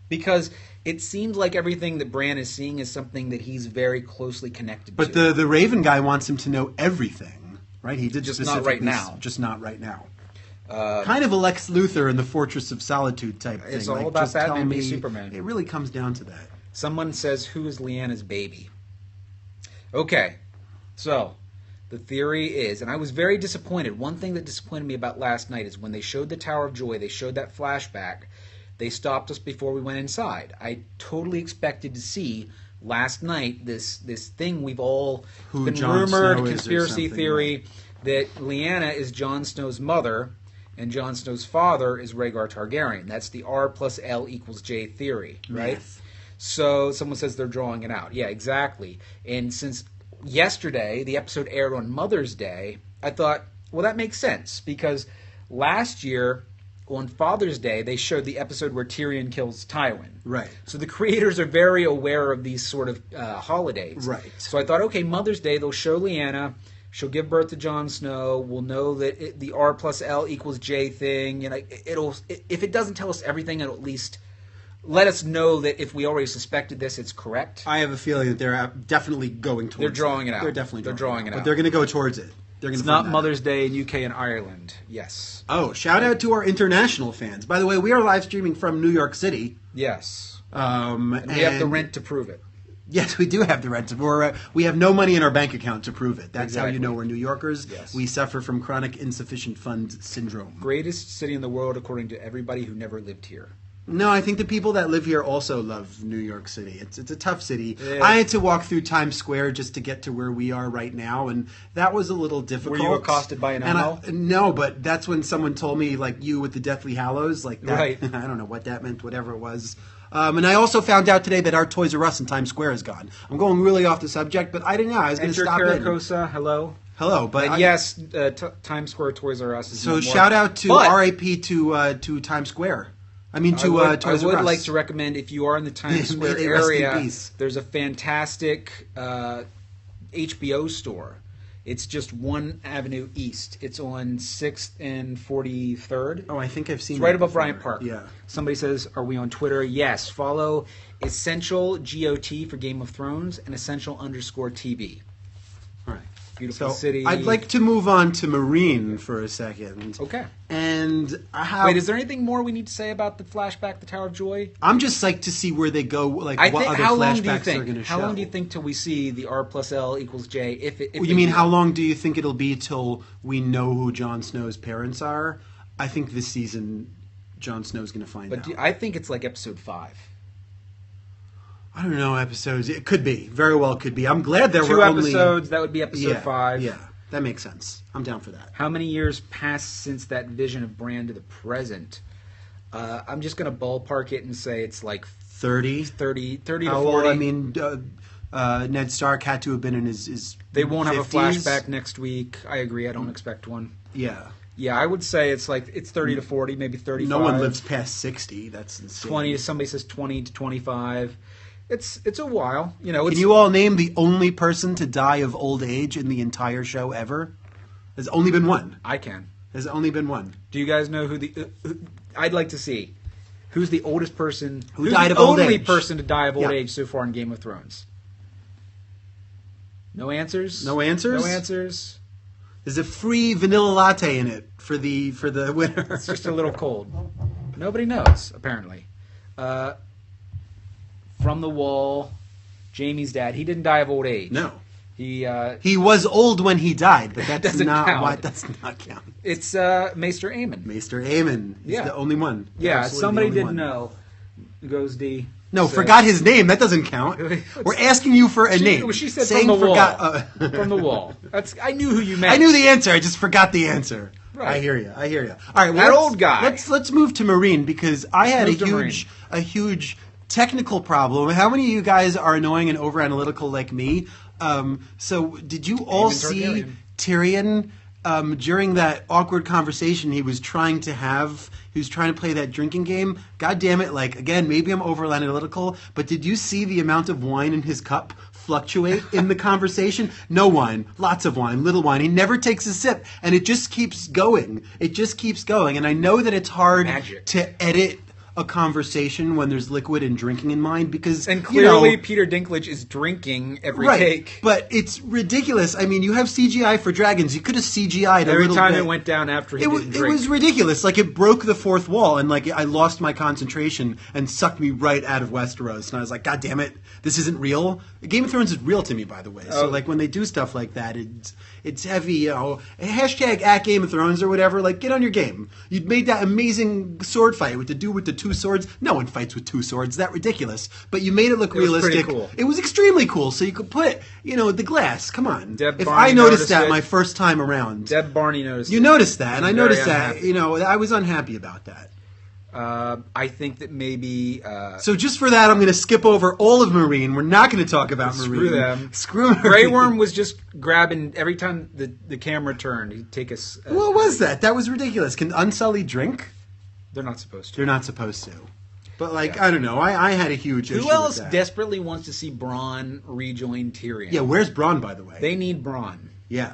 Because it seems like everything that Bran is seeing is something that he's very closely connected to. But the Raven guy wants him to know everything, right? He did just not right now. Just not right now. Kind of a Lex Luthor in the Fortress of Solitude type thing. It's all about Batman v Superman. It really comes down to that. Someone says, who is Lyanna's baby? Okay, so the theory is, and I was very disappointed. One thing that disappointed me about last night is when they showed the Tower of Joy, they showed that flashback. They stopped us before we went inside. I totally expected to see last night this thing we've all been rumored, conspiracy theory, that Lyanna is Jon Snow's mother and Jon Snow's father is Rhaegar Targaryen. That's the R plus L equals J theory, right? Yes. So someone says they're drawing it out. Yeah, exactly. And since yesterday, the episode aired on Mother's Day, I thought, well, that makes sense, because last year on Father's Day, they showed the episode where Tyrion kills Tywin. Right. So the creators are very aware of these sort of holidays. Right. So I thought, okay, Mother's Day, they'll show Lyanna. She'll give birth to Jon Snow. We'll know that the R plus L equals J thing. If it doesn't tell us everything, it'll at least let us know that if we already suspected this, it's correct. I have a feeling that they're definitely going towards it. They're drawing it out. They're definitely drawing it out. But out. they're going to go towards it. It's not Mother's Day in UK and Ireland. Yes. Oh, shout out to our international fans. By the way, we are live streaming from New York City. Yes. And we have the rent to prove it. Yes, we do have the rent. We have no money in our bank account to prove it. That's exactly. how you know we're New Yorkers. Yes. We suffer from chronic insufficient funds syndrome. Greatest city in the world according to everybody who never lived here. No, I think the people that live here also love New York City. It's a tough city. Yeah. I had to walk through Times Square just to get to where we are right now, and that was a little difficult. Were you accosted by an animal? No, but that's when someone told me, like, you with the Deathly Hallows, like that. Right. I don't know what that meant, whatever it was. And I also found out today that our Toys R Us in Times Square is gone. I'm going really off the subject, but I didn't know. I was going to stop in. Caracosa, hello. Hello, but yes, Times Square Toys R Us is so shout out to R.I.P. to Times Square. I mean, to Toys R Us. I would like to recommend, if you are in the Times Square area, there's a fantastic HBO store. It's just one avenue east. It's on 6th and 43rd. Oh, I think I've seen it. It's right above Bryant Park. Yeah. Somebody says, are we on Twitter? Yes. Follow Essential GOT for Game of Thrones and Essential_TB. All right. Beautiful city. I'd like to move on to Marine for a second. Okay. And wait, is there anything more we need to say about the flashback, the Tower of Joy? I'm just psyched to see where they go, what other flashbacks they're going to show. How long do you think till we see the R plus L equals J? You mean how long do you think it'll be till we know who Jon Snow's parents are? I think this season Jon Snow's going to find out. I think it's like episode 5. I don't know, episodes. It could be. Very well could be. I'm glad there were 2 episodes. That would be episode 5. Yeah, that makes sense. I'm down for that. How many years passed since that vision of Bran to the present? I'm just going to ballpark it and say it's like 30 to 40. Well, I mean, Ned Stark had to have been in his They won't 50s. have a flashback next week. I agree. I don't expect one. Yeah. Yeah, I would say it's 30 to 40, maybe 35. No one lives past 60. That's insane. 20. Somebody says 20 to 25. It's a while, you know. Can you all name the only person to die of old age in the entire show ever? There's only been one. I can. There's only been one. Do you guys know who I'd like to see who's the oldest person who died of old age? Only person to die of old age so far in Game of Thrones. No answers. No answers. No answers. There's a free vanilla latte in it for the winner. It's just a little cold. Nobody knows apparently. From the Wall, Jaime's dad. He didn't die of old age. No. He was old when he died, but that does not count. It's Maester Aemon. Maester Aemon. He's the only one. Yeah, somebody didn't know. Goes D. No, forgot his name. That doesn't count. We're asking you for a name. She said from the wall. From the wall. I knew who you meant. I knew the answer. I just forgot the answer. Right. I hear you. All right, well, that old guy. Let's move to Marine because I had a huge technical problem. How many of you guys are annoying and over analytical like me? So did you all see Tyrion during that awkward conversation he was trying to have? He was trying to play that drinking game. God damn it! Like again, maybe I'm over analytical, but did you see the amount of wine in his cup fluctuate in the conversation? No wine, lots of wine, little wine. He never takes a sip, and it just keeps going. It just keeps going, and I know that it's hard to edit a conversation when there's liquid and drinking in mind because clearly Peter Dinklage is drinking every take. But it's ridiculous. I mean, you have CGI for dragons. You could have CGI'd a little bit. Every time it went down after he didn't drink. It was ridiculous. Like it broke the fourth wall and like I lost my concentration and sucked me right out of Westeros. And I was like, God damn it, this isn't real. Game of Thrones is real to me, by the way. So like when they do stuff like that, it's heavy. You know, hashtag at Game of Thrones or whatever. Like get on your game. You made that amazing sword fight with the dude with the 2 swords. No one fights with 2 swords. That's ridiculous. But you made it look realistic. Was pretty cool. It was extremely cool. So you could put, the glass. Come on. Deb if Barney I noticed that it. my first time around. Deb Barney noticed You noticed that, and I noticed that. I was unhappy about that. I think that maybe... so just for that, I'm going to skip over all of Marine. We're not going to talk about Marine. Screw them. Screw Marine. Grey Worm was just grabbing every time the camera turned. He'd take us... what was that? That was ridiculous. Can Unsullied drink? They're not supposed to. They're not supposed to. But, I don't know. I had a huge issue Who else with that. desperately wants to see Bronn rejoin Tyrion? Yeah, where's Bronn, by the way? They need Bronn. Yeah.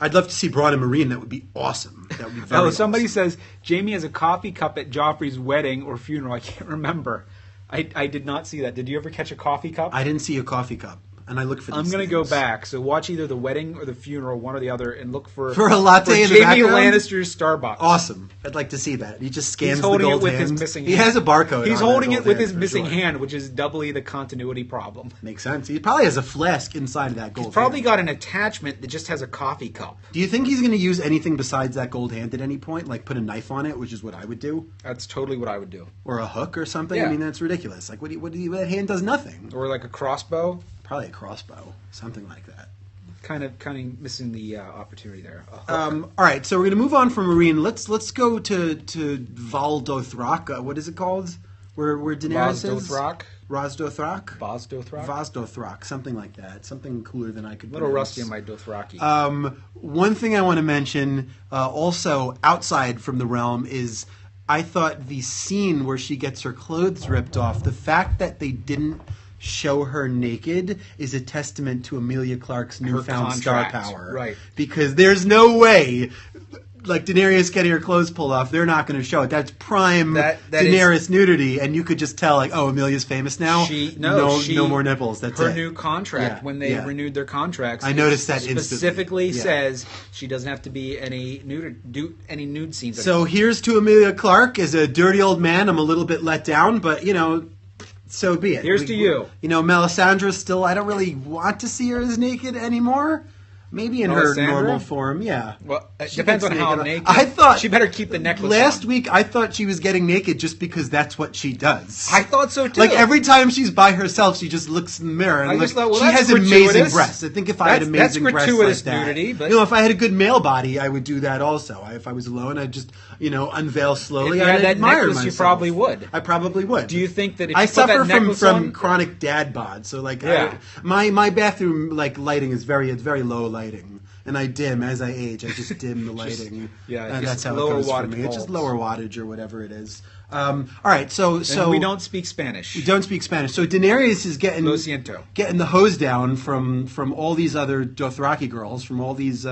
I'd love to see Bronn and Marine. That would be awesome. That would be very somebody awesome. says Jaime has a coffee cup at Joffrey's wedding or funeral. I can't remember. I did not see that. Did you ever catch a coffee cup? I didn't see a coffee cup. And I look for these I'm going to go things. back. So watch either the wedding or the funeral, one or the other, and look for a latte in the Jaime background? Lannister's Starbucks. Awesome. I'd like to see that. He just scans He's holding the gold it with hand. his missing He hand. has a barcode. He's on holding that it gold with hand, his for missing sure. hand, which is doubly the continuity problem. Makes sense. He probably has a flask inside of that gold He's probably hand. got an attachment that just has a coffee cup. Do you think he's going to use anything besides that gold hand at any point? Like put a knife on it, which is what I would do? That's totally what I would do. Or a hook or something? Yeah. I mean, that's ridiculous. Like, that hand does nothing. Or like a crossbow. Probably a crossbow. Something like that. Kind of missing the opportunity there. All right, so we're going to move on from Marine. Let's go to Val Dothrak. What is it called? Where Daenerys is? Dothrak. Raz Dothrak? Vaz Dothrak. Vaz Dothrak, something like that. Something cooler than I could A little pronounce. rusty on my Dothraki. One thing I want to mention, also outside from the realm, is I thought the scene where she gets her clothes ripped off, the fact that they didn't show her naked is a testament to Emilia Clarke's newfound star contract, power. right. Because there's no way, like Daenerys getting her clothes pulled off, they're not going to show it. That's prime That Daenerys nudity, and you could just tell, like, oh, Emilia's famous now. No more nipples. That's her it. new contract, when they renewed their contracts, I noticed that specifically instantly. Yeah. says she doesn't have to be any nude scenes. So here's to Emilia Clarke. As a dirty old man, I'm a little bit let down, but, so be it. Here's to you. Melisandre still, I don't really want to see her as naked anymore. Maybe in her Melisandre? normal form, yeah. Well, it She depends gets on how naked. I thought she better keep the necklace last on. week, I thought she was getting naked just because that's what she does. I thought so too. Like every time she's by herself, she just looks in the mirror and I just thought, well, she that's has amazing gratuitous. breasts. I think if I had That's amazing breasts gratuitous like that, nudity, but- if I had a good male body, I would do that also. If I was alone, I'd just unveil slowly. If you had I'd that admire necklace, you myself. probably would. I probably would. Do you think that if I you put suffer that necklace from on, chronic dad bod, so Yeah. my bathroom lighting is very low lighting, and I dim as I age. I just dim the lighting. just that's how it lower goes for wattage me. It's just bulbs. lower wattage or whatever it is. All right, so and we don't speak Spanish. we don't speak Spanish. So Daenerys is getting Lo siento. getting the hose down from all these other Dothraki girls, from all these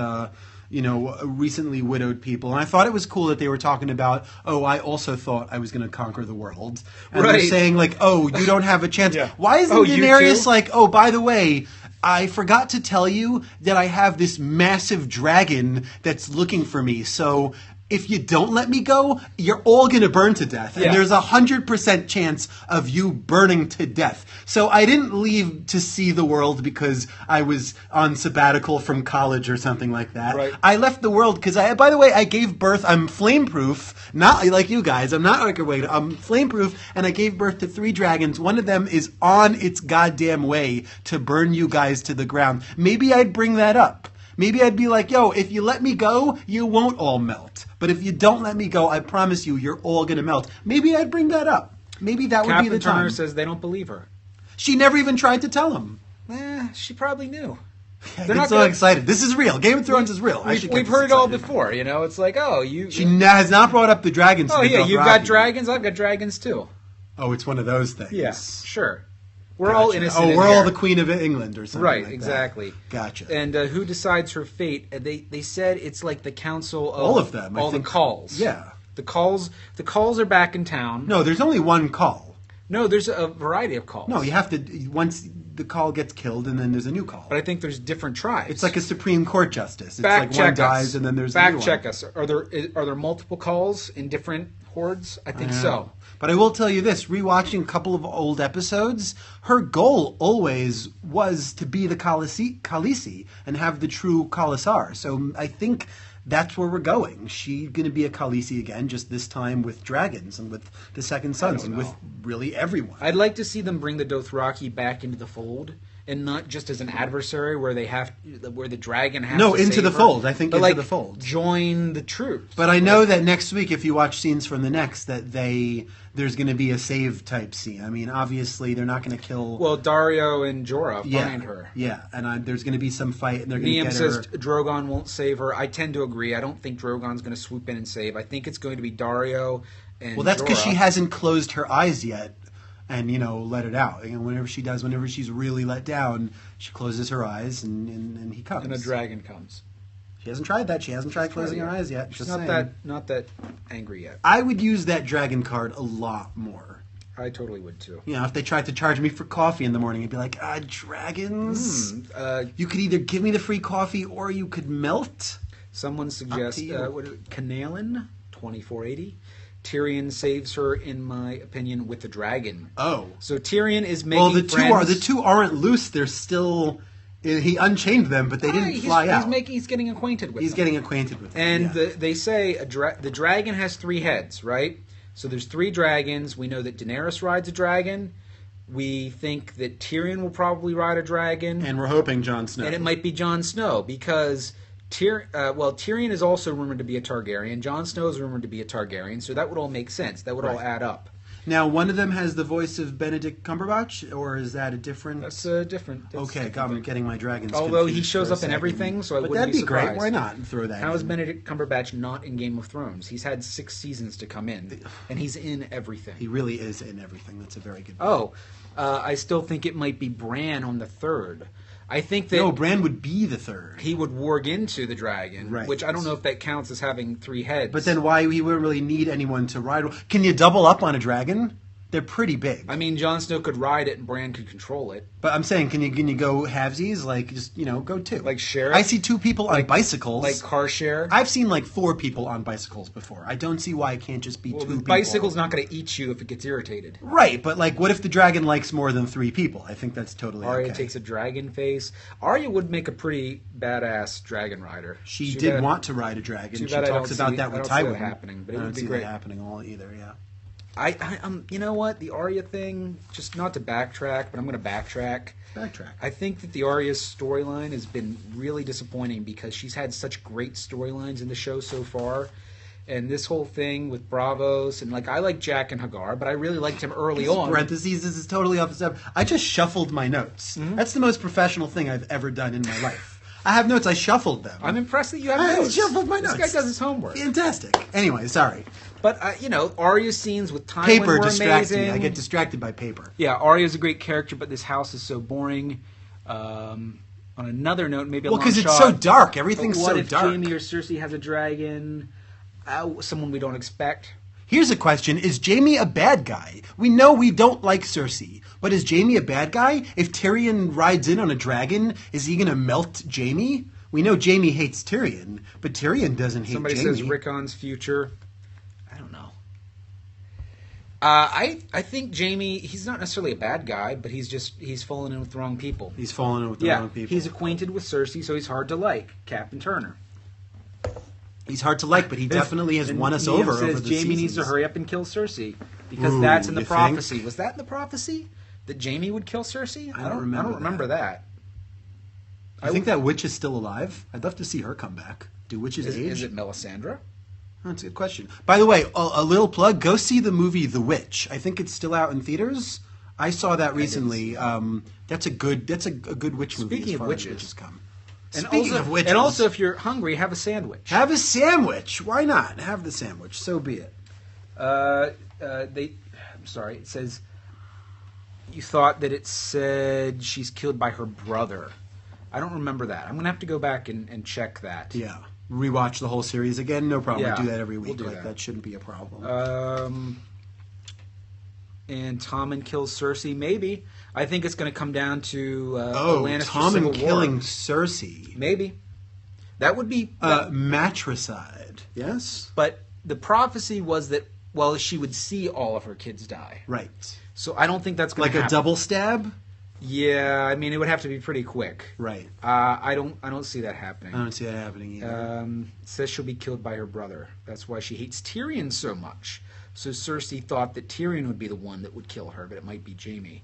recently widowed people. And I thought it was cool that they were talking about, oh, I also thought I was going to conquer the world. And they're Right. saying like, oh, you don't have a chance. Yeah. Why isn't Oh, you Daenerys too? like, oh, by the way, I forgot to tell you that I have this massive dragon that's looking for me. So if you don't let me go, you're all going to burn to death. And Yeah. there's 100% chance of you burning to death. So I didn't leave to see the world because I was on sabbatical from college or something like that. Right. I left the world because by the way, I gave birth. I'm flame proof, not like you guys. I'm not like a way. I'm flame proof, and I gave birth to 3 dragons. One of them is on its goddamn way to burn you guys to the ground. Maybe I'd bring that up. Maybe I'd be like, yo, if you let me go, you won't all melt. But if you don't let me go, I promise you, you're all going to melt. Maybe I'd bring that up. Maybe that would be Captain the time. Turner says they don't believe her. She never even tried to tell him. She probably knew. I They're get not so gonna- excited. This is real. Game of Thrones is real. I should get We've this heard it all excited. before. It's like, oh, you. She has not brought up the dragons. Oh to the yeah, you've Dothraki. got dragons. I've got dragons too. Oh, it's one of those things. Yeah, sure. We're all Gotcha. innocent. Oh, in we're all here. the Queen of England or something Right, like exactly. that. Gotcha. And who decides her fate? They said it's like the council of All of them, I all think. the calls. Yeah. The calls are back in town. No, there's only one call. No, there's a variety of calls. No, you have to, once the call gets killed and then there's a new call. But I think there's different tribes. It's like a Supreme Court justice. It's Fact like check one dies us. and then there's a new Fact check one. us. Are there multiple calls in different hordes? I think so. But I will tell you this, rewatching a couple of old episodes, her goal always was to be the Khaleesi and have the true Khalasar. So I think that's where we're going. She's going to be a Khaleesi again, just this time with dragons and with the Second Sons and with really everyone. I'd like to see them bring the Dothraki back into the fold and not just as an adversary where the dragon has No, to into save the her, fold. I think but, into like, the fold. join the troops. But I know that next week, if you watch scenes from the next, that there's going to be a save type scene. I mean, obviously they're not going to kill. Well, Dario and Jorah find her. Yeah, and there's going to be some fight, and they're going to Liam get says her. Drogon won't save her. I tend to agree. I don't think Drogon's going to swoop in and save. I think it's going to be Dario and Well, that's because Jorah. she hasn't closed her eyes yet, and let it out. Whenever she does, whenever she's really let down, she closes her eyes, and he comes. And a dragon comes. She hasn't tried that. She hasn't tried closing her eyes yet. She's Just not that angry yet. I would use that dragon card a lot more. I totally would too. If they tried to charge me for coffee in the morning, I'd be like, dragons? You could either give me the free coffee or you could melt. Someone suggests, you. Canalen, 2480. Tyrion saves her, in my opinion, with the dragon. Oh. So Tyrion is making Well, friends. the two aren't loose. They're still... He unchained them, but they didn't fly out. He's getting acquainted with He's them. getting acquainted with them. And yeah. they say the dragon has 3 heads, right? So there's 3 dragons. We know that Daenerys rides a dragon. We think that Tyrion will probably ride a dragon. And we're hoping Jon Snow. And it might be Jon Snow, because Tyrion is also rumored to be a Targaryen. Jon Snow is rumored to be a Targaryen, so that would all make sense. That would all add up. Now, one of them has the voice of Benedict Cumberbatch, or is that a different... That's different. Okay, I'm getting my dragons Although he confused shows for a up in second. everything, so I but wouldn't that'd be surprised. great. Why not throw that How in? is Benedict Cumberbatch not in Game of Thrones? He's had 6 seasons to come in, and he's in everything. He really is in everything. That's a very good point. Oh, I still think it might be Bran on the 3rd. I think that No, Bran would be the 3rd. he would warg into the dragon, Right. which I don't know if that counts as having 3 heads. But then why he wouldn't really need anyone to ride? Can you double up on a dragon? They're pretty big. I mean, Jon Snow could ride it and Bran could control it. But I'm saying, can you go halvesies? Like, just, go 2. Like share it? I see 2 people on bicycles. Like car share. I've seen like 4 people on bicycles before. I don't see why it can't just be 2 the people. bicycle's not going to eat you if it gets irritated. Right, but like, what if the dragon likes more than 3 people? I think that's totally Arya okay. takes a dragon face. Arya would make a pretty badass dragon rider. She did want to ride a dragon. Too She bad I talks don't about see- that I with don't see that Tywin. happening, but it I would don't be see great. that happening all either. Yeah. You know what? The Arya thing, just not to backtrack, but I'm going to backtrack. Backtrack. I think that the Arya's storyline has been really disappointing because she's had such great storylines in the show so far. And this whole thing with Bravos, and I like Jack and Hagar, but I really liked him early on. Parentheses, this is totally off the step. I just shuffled my notes. Mm-hmm. That's the most professional thing I've ever done in my life. I have notes, I shuffled them. I'm impressed that you have I notes. shuffled my notes. This guy does his homework. Fantastic. Anyway, sorry. But, Arya's scenes with Tywin Paper were distracts amazing. me. I get distracted by paper. Yeah, Arya's a great character, but this house is so boring. On another note, maybe a long Because it's shot, so dark. Everything's but what so if dark. Jaime or Cersei has a dragon? Someone we don't expect. Here's a question. Is Jaime a bad guy? We know we don't like Cersei. But is Jaime a bad guy? If Tyrion rides in on a dragon, is he going to melt Jaime? We know Jaime hates Tyrion, but Tyrion doesn't hate Somebody Jaime. says Rickon's future. I don't know. I think Jaime, he's not necessarily a bad guy, but he's fallen in with the wrong people. He's fallen in with the wrong people. He's acquainted with Cersei, so he's hard to like. Captain Turner. He's hard to like, but he definitely has won us Liam over says the Jaime seasons. needs to hurry up and kill Cersei because Ooh, that's in the you prophecy. think? Was that in the prophecy that Jaime would kill Cersei? I don't remember that. I think that witch is still alive. I'd love to see her come back. Do witches age? Is it Melisandre? That's a good question. By the way, a little plug. Go see the movie The Witch. I think it's still out in theaters. I saw that recently. That's a good witch movie. Speaking as of far as witches. witches come. And Speaking also, of witches. and also, if you're hungry, have a sandwich. Have a sandwich. Why not? Have the sandwich. So be it. I'm sorry. It says you thought that it said she's killed by her brother. I don't remember that. I'm gonna have to go back and check that. Yeah. Rewatch the whole series again. No problem. Yeah, I do that every week. we'll do that. Shouldn't be a problem. And Tommen kills Cersei. Maybe. I think it's going to come down to Lannister Tommen Civil killing War. Cersei. Maybe. That would be. Matricide. Yes. But the prophecy was that she would see all of her kids die. Right. So I don't think that's going Like to happen. a double stab. Yeah, I mean it would have to be pretty quick. Right. I don't see that happening. I don't see that happening either. It says she'll be killed by her brother. That's why she hates Tyrion so much. So Cersei thought that Tyrion would be the one that would kill her, but it might be Jaime.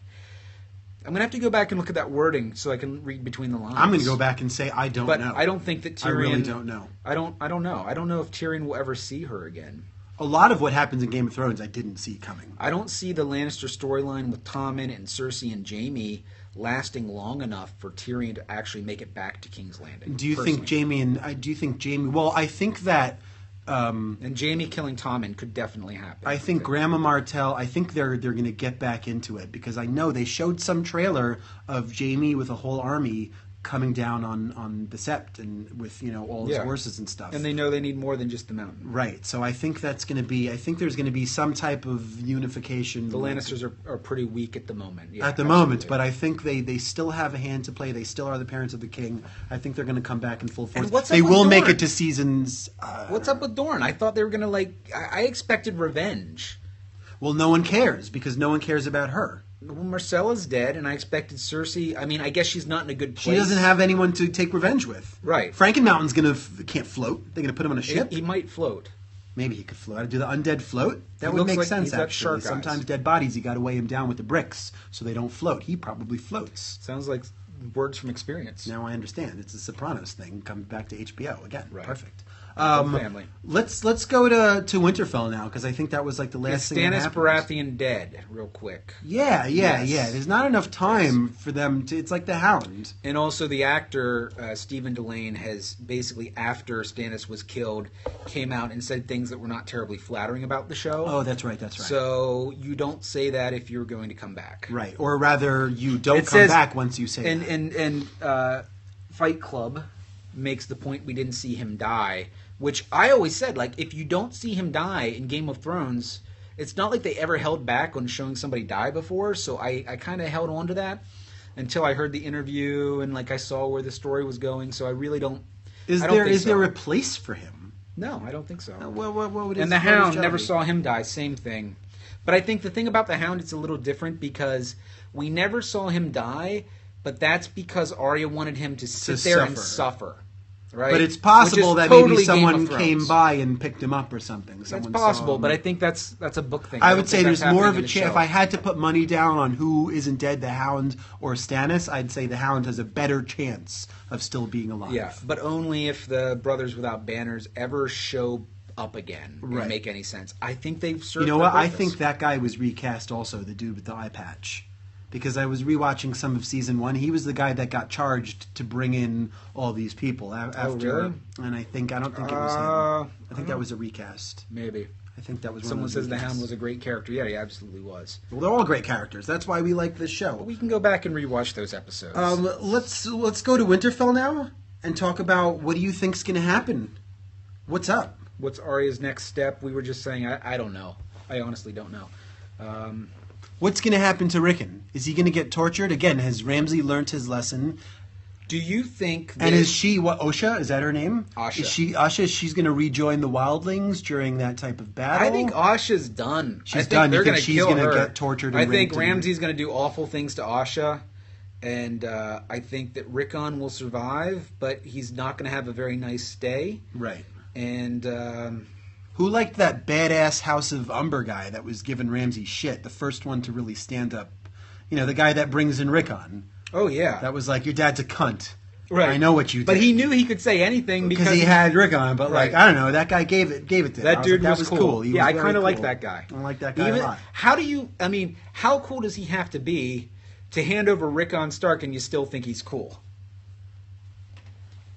I'm going to have to go back and look at that wording so I can read between the lines. I'm going to go back and say I don't know. But I don't think that Tyrion... I really don't know. I don't know. I don't know if Tyrion will ever see her again. A lot of what happens in Game of Thrones I didn't see coming. I don't see the Lannister storyline with Tommen and Cersei and Jaime lasting long enough for Tyrion to actually make it back to King's Landing. Do you think Jaime... Well, I think that... and Jaime killing Tommen could definitely happen. I think Grandma Martell, I think they're going to get back into it because I know they showed some trailer of Jaime with a whole army coming down on the Sept and with all his horses and stuff. And they know they need more than just the mountain. Right. So I think that's going to be. I think there's going to be some type of unification. The Lannisters are pretty weak at the moment. Yeah, at the moment, but I think they still have a hand to play. They still are the parents of the king. I think they're going to come back in full force. They will make it to seasons. What's up with Dorne? I thought they were going to I expected revenge. Well, no one cares because no one cares about her. Well, Marcella's dead, and I expected Cersei. I mean, I guess she's not in a good place. She doesn't have anyone to take revenge with. Right. Frankenmountain's can't float. They're gonna put him on a ship. He might float. Maybe he could float. I'd do the undead float. That would make sense. Actually, sometimes dead bodies you got to weigh him down with the bricks so they don't float. He probably floats. Sounds like words from experience. Now I understand. It's a Sopranos thing. Coming back to HBO again. Right. Perfect. Family. Let's go to Winterfell now because I think that was like the last thing. Stannis Baratheon dead, real quick. Yeah. There's not enough time for them to. It's like the Hound. And also the actor Stephen Dillane has basically, after Stannis was killed, came out and said things that were not terribly flattering about the show. Oh, that's right. So you don't say that if you're going to come back. Right, or rather, you don't come back once you say that. And Fight Club makes the point we didn't see him die. Which I always said, if you don't see him die in Game of Thrones, it's not like they ever held back on showing somebody die before, so I kind of held on to that until I heard the interview and, I saw where the story was going, so I really don't... Is there a place for him? No, I don't think so. And the Hound, never saw him die, same thing. But I think the thing about the Hound, it's a little different because we never saw him die, but that's because Arya wanted him to sit there and suffer. Right? But it's possible that maybe someone came by and picked him up or something. That's possible, but I think that's a book thing. I would say there's more of a chance. If I had to put money down on who isn't dead, the Hound or Stannis, I'd say the Hound has a better chance of still being alive. Yeah, but only if the Brothers Without Banners ever show up again and make any sense. I think they've served their purpose. I think that guy was recast also, the dude with the eye patch. Because I was rewatching some of season 1. He was the guy that got charged to bring in all these people after. Really? And I don't think it was him. I think that was a recast. Maybe. I think that was one Someone of those says recasts. the Hound was a great character. Yeah, he absolutely was. Well, they're all great characters. That's why we like this show. We can go back and rewatch those episodes. Let's go to Winterfell now and talk about what do you think's going to happen. What's up? What's Arya's next step? We were just saying, I don't know. I honestly don't know. What's going to happen to Rickon? Is he going to get tortured? Again, has Ramsay learnt his lesson? Do you think that... And is she, Osha? Is that her name? Asha. She's going to rejoin the Wildlings during that type of battle? I think Asha's done. She's done. They're going to kill her. She's going to get tortured and I think Ramsay's going to do awful things to Asha. And I think that Rickon will survive, but he's not going to have a very nice stay. Right. And... who liked that badass House of Umber guy that was giving Ramsay shit? The first one to really stand up. The guy that brings in Rickon. Oh, yeah. That was like, your dad's a cunt. Right. I know what you did. But he knew he could say anything because he had Rickon. But, I don't know. That guy gave it to him. That dude was cool. Yeah, I kind of like that guy. I like that guy a lot. How cool does he have to be to hand over Rickon Stark and you still think he's cool?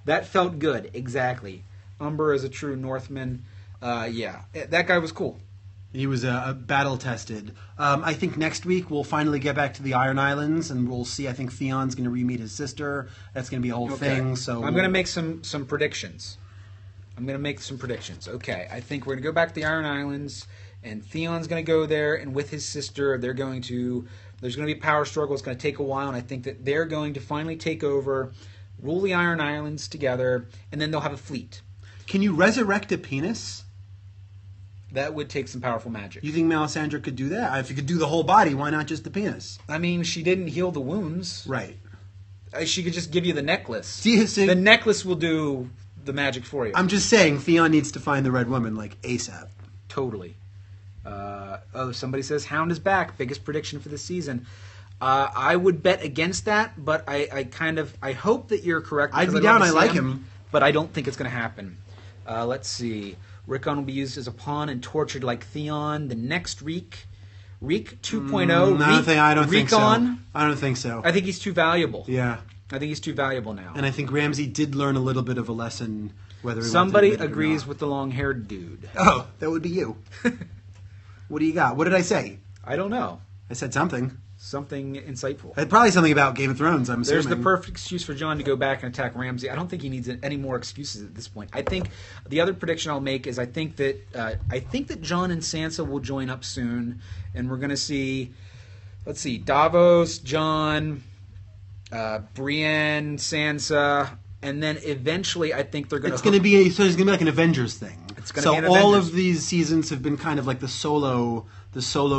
That felt good. Exactly. Umber is a true Northman. Yeah, that guy was cool. He was battle-tested. I think next week we'll finally get back to the Iron Islands, and we'll see. I think Theon's going to re-meet his sister. That's going to be a whole thing. So I'm going to make some predictions. Okay, I think we're going to go back to the Iron Islands, and Theon's going to go there, and with his sister, there's going to be a power struggle. It's going to take a while, and I think that they're going to finally take over, rule the Iron Islands together, and then they'll have a fleet. Can you resurrect a penis? That would take some powerful magic. You think Melisandre could do that? If you could do the whole body, why not just the penis? I mean, she didn't heal the wounds. Right. She could just give you the necklace. See, the necklace will do the magic for you. I'm just saying, Theon needs to find the Red Woman, ASAP. Totally. Somebody says Hound is back. Biggest prediction for the season. I would bet against that, but I hope that you're correct. I'd be I'd down. love to I see like him. But I don't think it's going to happen. Let's see. Rickon will be used as a pawn and tortured like Theon. The next Reek 2.0. I don't think so. Rickon. I don't think so. I think he's too valuable. Yeah. I think he's too valuable now. And I think Ramsay did learn a little bit of a lesson. Whether Somebody agrees with the long-haired dude. Oh, that would be you. What do you got? What did I say? I don't know. I said something. Something insightful. Probably something about Game of Thrones, I'm assuming. There's the perfect excuse for Jon to go back and attack Ramsay. I don't think he needs any more excuses at this point. I think the other prediction I'll make is I think that Jon and Sansa will join up soon, and we're going to see, let's see, Davos, Jon, Brienne, Sansa, and then eventually I think they're going to... It's going to be there's going to be like an Avengers thing. It's going to be an all Avengers. Of these seasons have been kind of like the solo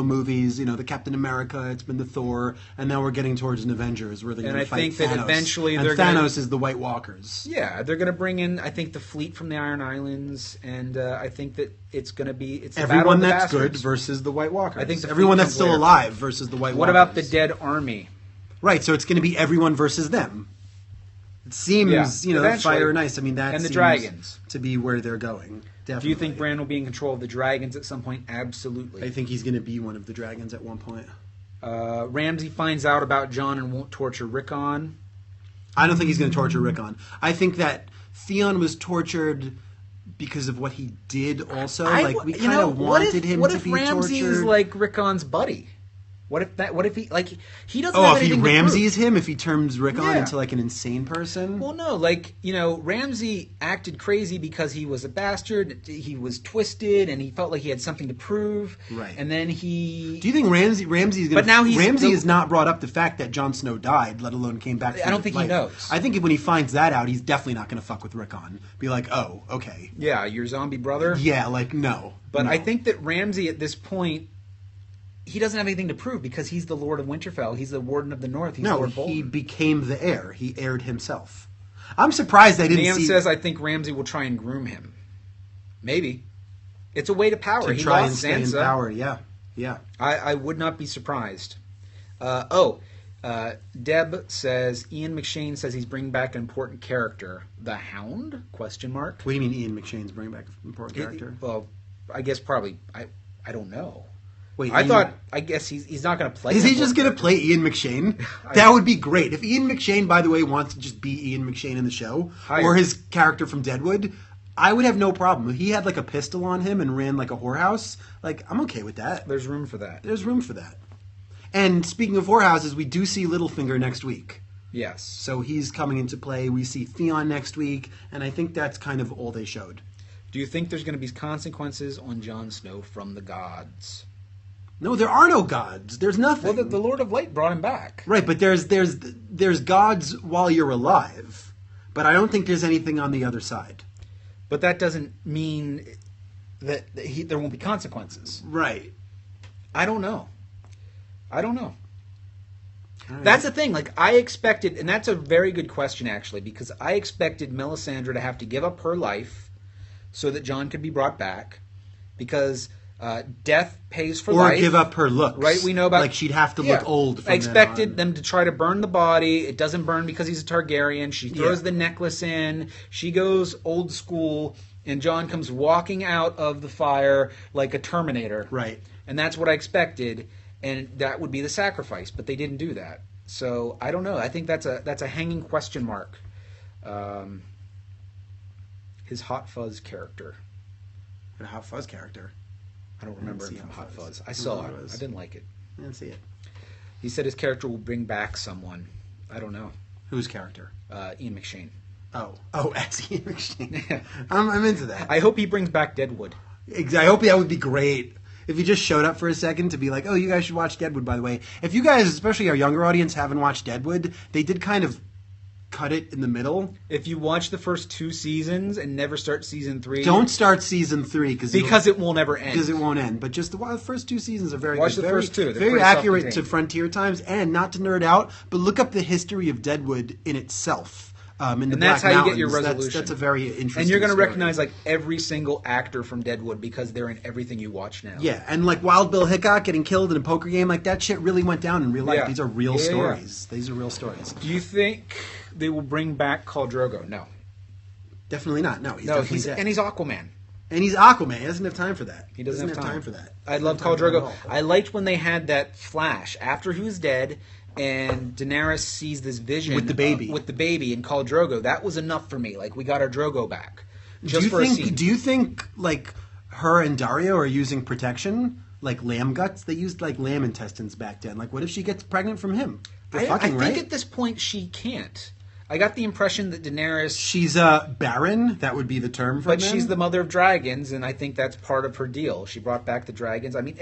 movies, the Captain America, it's been the Thor, and now we're getting towards an Avengers where they're going to fight Thanos. That eventually and they're Thanos is the White Walkers. Yeah, they're going to bring in, I think, the fleet from the Iron Islands, and I think that it's going to be everyone that's battle of the good bastards. versus the White Walkers. I think everyone that's still later. alive versus the White Walkers. What about the dead army? Right, so it's going to be everyone versus them. It seems, eventually. Fire and Ice. I mean, that and the seems dragons to be where they're going. Definitely. Do you think Bran will be in control of the dragons at some point? Absolutely. I think he's going to be one of the dragons at one point. Ramsay finds out about Jon and won't torture Rickon. I don't think he's going to torture Rickon. I think that Theon was tortured because of what he did also. We kind of wanted him to be tortured. What if Ramsay is like Rickon's buddy? What if he he doesn't have if he anything to Ramses prove. him, if he turns Rickon into like an insane person? Well, no, Ramsay acted crazy because he was a bastard, he was twisted, and he felt like he had something to prove. Right. And then he... Do you think Ramsay's going to... But now Ramsay has not brought up the fact that Jon Snow died, let alone came back to I don't think life. he knows. I think when he finds that out, he's definitely not going to fuck with Rickon. Be like, oh, okay. Yeah, your zombie brother? Yeah, no. But no. I think that Ramsay at this point... He doesn't have anything to prove because he's the Lord of Winterfell. He's the Warden of the North. He's Lord Bolton. He became the heir. He heired himself. I'm surprised I didn't Liam see... says, I think Ramsay will try and groom him. Maybe. It's a way to power. To he try lost and stay Sansa. in power, yeah. I would not be surprised. Deb says, Ian McShane says he's bringing back an important character. The Hound? Question mark. What do you mean Ian McShane's bringing back an important character? Well, I guess probably... I don't know. Wait, I guess he's not going to play. Is he just going to play Ian McShane? That would be great. If Ian McShane, by the way, wants to just be Ian McShane in the show, or his character from Deadwood, I would have no problem. If he had like a pistol on him and ran like a whorehouse, I'm okay with that. There's room for that. There's room for that. And speaking of whorehouses, we do see Littlefinger next week. Yes. So he's coming into play. We see Theon next week, and I think that's kind of all they showed. Do you think there's going to be consequences on Jon Snow from the gods? No, there are no gods. There's nothing. Well, the Lord of Light brought him back. Right, but there's gods while you're alive. But I don't think there's anything on the other side. But that doesn't mean that there won't be consequences. Right. I don't know. That's the thing. I expected, and that's a very good question, actually, because I expected Melisandre to have to give up her life so that Jon could be brought back, because death pays for life. Or give up her looks. Right? We know about... she'd have to look old from I expected them to try to burn the body. It doesn't burn because he's a Targaryen. She throws the necklace in. She goes old school, and Jon comes walking out of the fire like a Terminator. Right. And that's what I expected, and that would be the sacrifice. But they didn't do that. So, I don't know. I think that's a hanging question mark. His Hot Fuzz character. A Hot Fuzz character? I don't remember him from Hot Fuzz. I saw it. I didn't like it. I didn't see it. He said his character will bring back someone. I don't know. Whose character? Ian McShane. Oh, as Ian McShane. I'm into that. I hope he brings back Deadwood. I hope that would be great. If he just showed up for a second to be like, oh, you guys should watch Deadwood, by the way. If you guys, especially our younger audience, haven't watched Deadwood, they did kind of cut it in the middle. If you watch the first 2 seasons and never start season 3... Don't start season 3. Because it will never end. Because it won't end. But just the first 2 seasons are very Watch good. the first 2. They're very accurate to Frontier times. And not to nerd out, but look up the history of Deadwood in itself. in the And that's Black how you Mountains. get your resolution. That's a very interesting And you're going to story. recognize like every single actor from Deadwood because they're in everything you watch now. Yeah, and like Wild Bill Hickok getting killed in a poker game, like that shit really went down in real life. Yeah. These are real Yeah. stories. These are real stories. Do you think they will bring back Khal Drogo? No. Definitely not. No, he's definitely dead. And he's Aquaman. And he's Aquaman. He doesn't have time for that. He doesn't have time for that. I love Khal Drogo. I liked when they had that flash after he was dead, and Daenerys sees this vision With the baby. And Khal Drogo. That was enough for me. Like, we got our Drogo back. Just for a scene. Do you think like her and Dario are using protection, like lamb guts? They used like lamb intestines back then. Like, what if she gets pregnant from him? They're I fucking, think right? at this point she can't. I got the impression that Daenerys... She's barren. That would be the term for But them. she's the mother of dragons, and I think that's part of her deal. She brought back the dragons. I mean,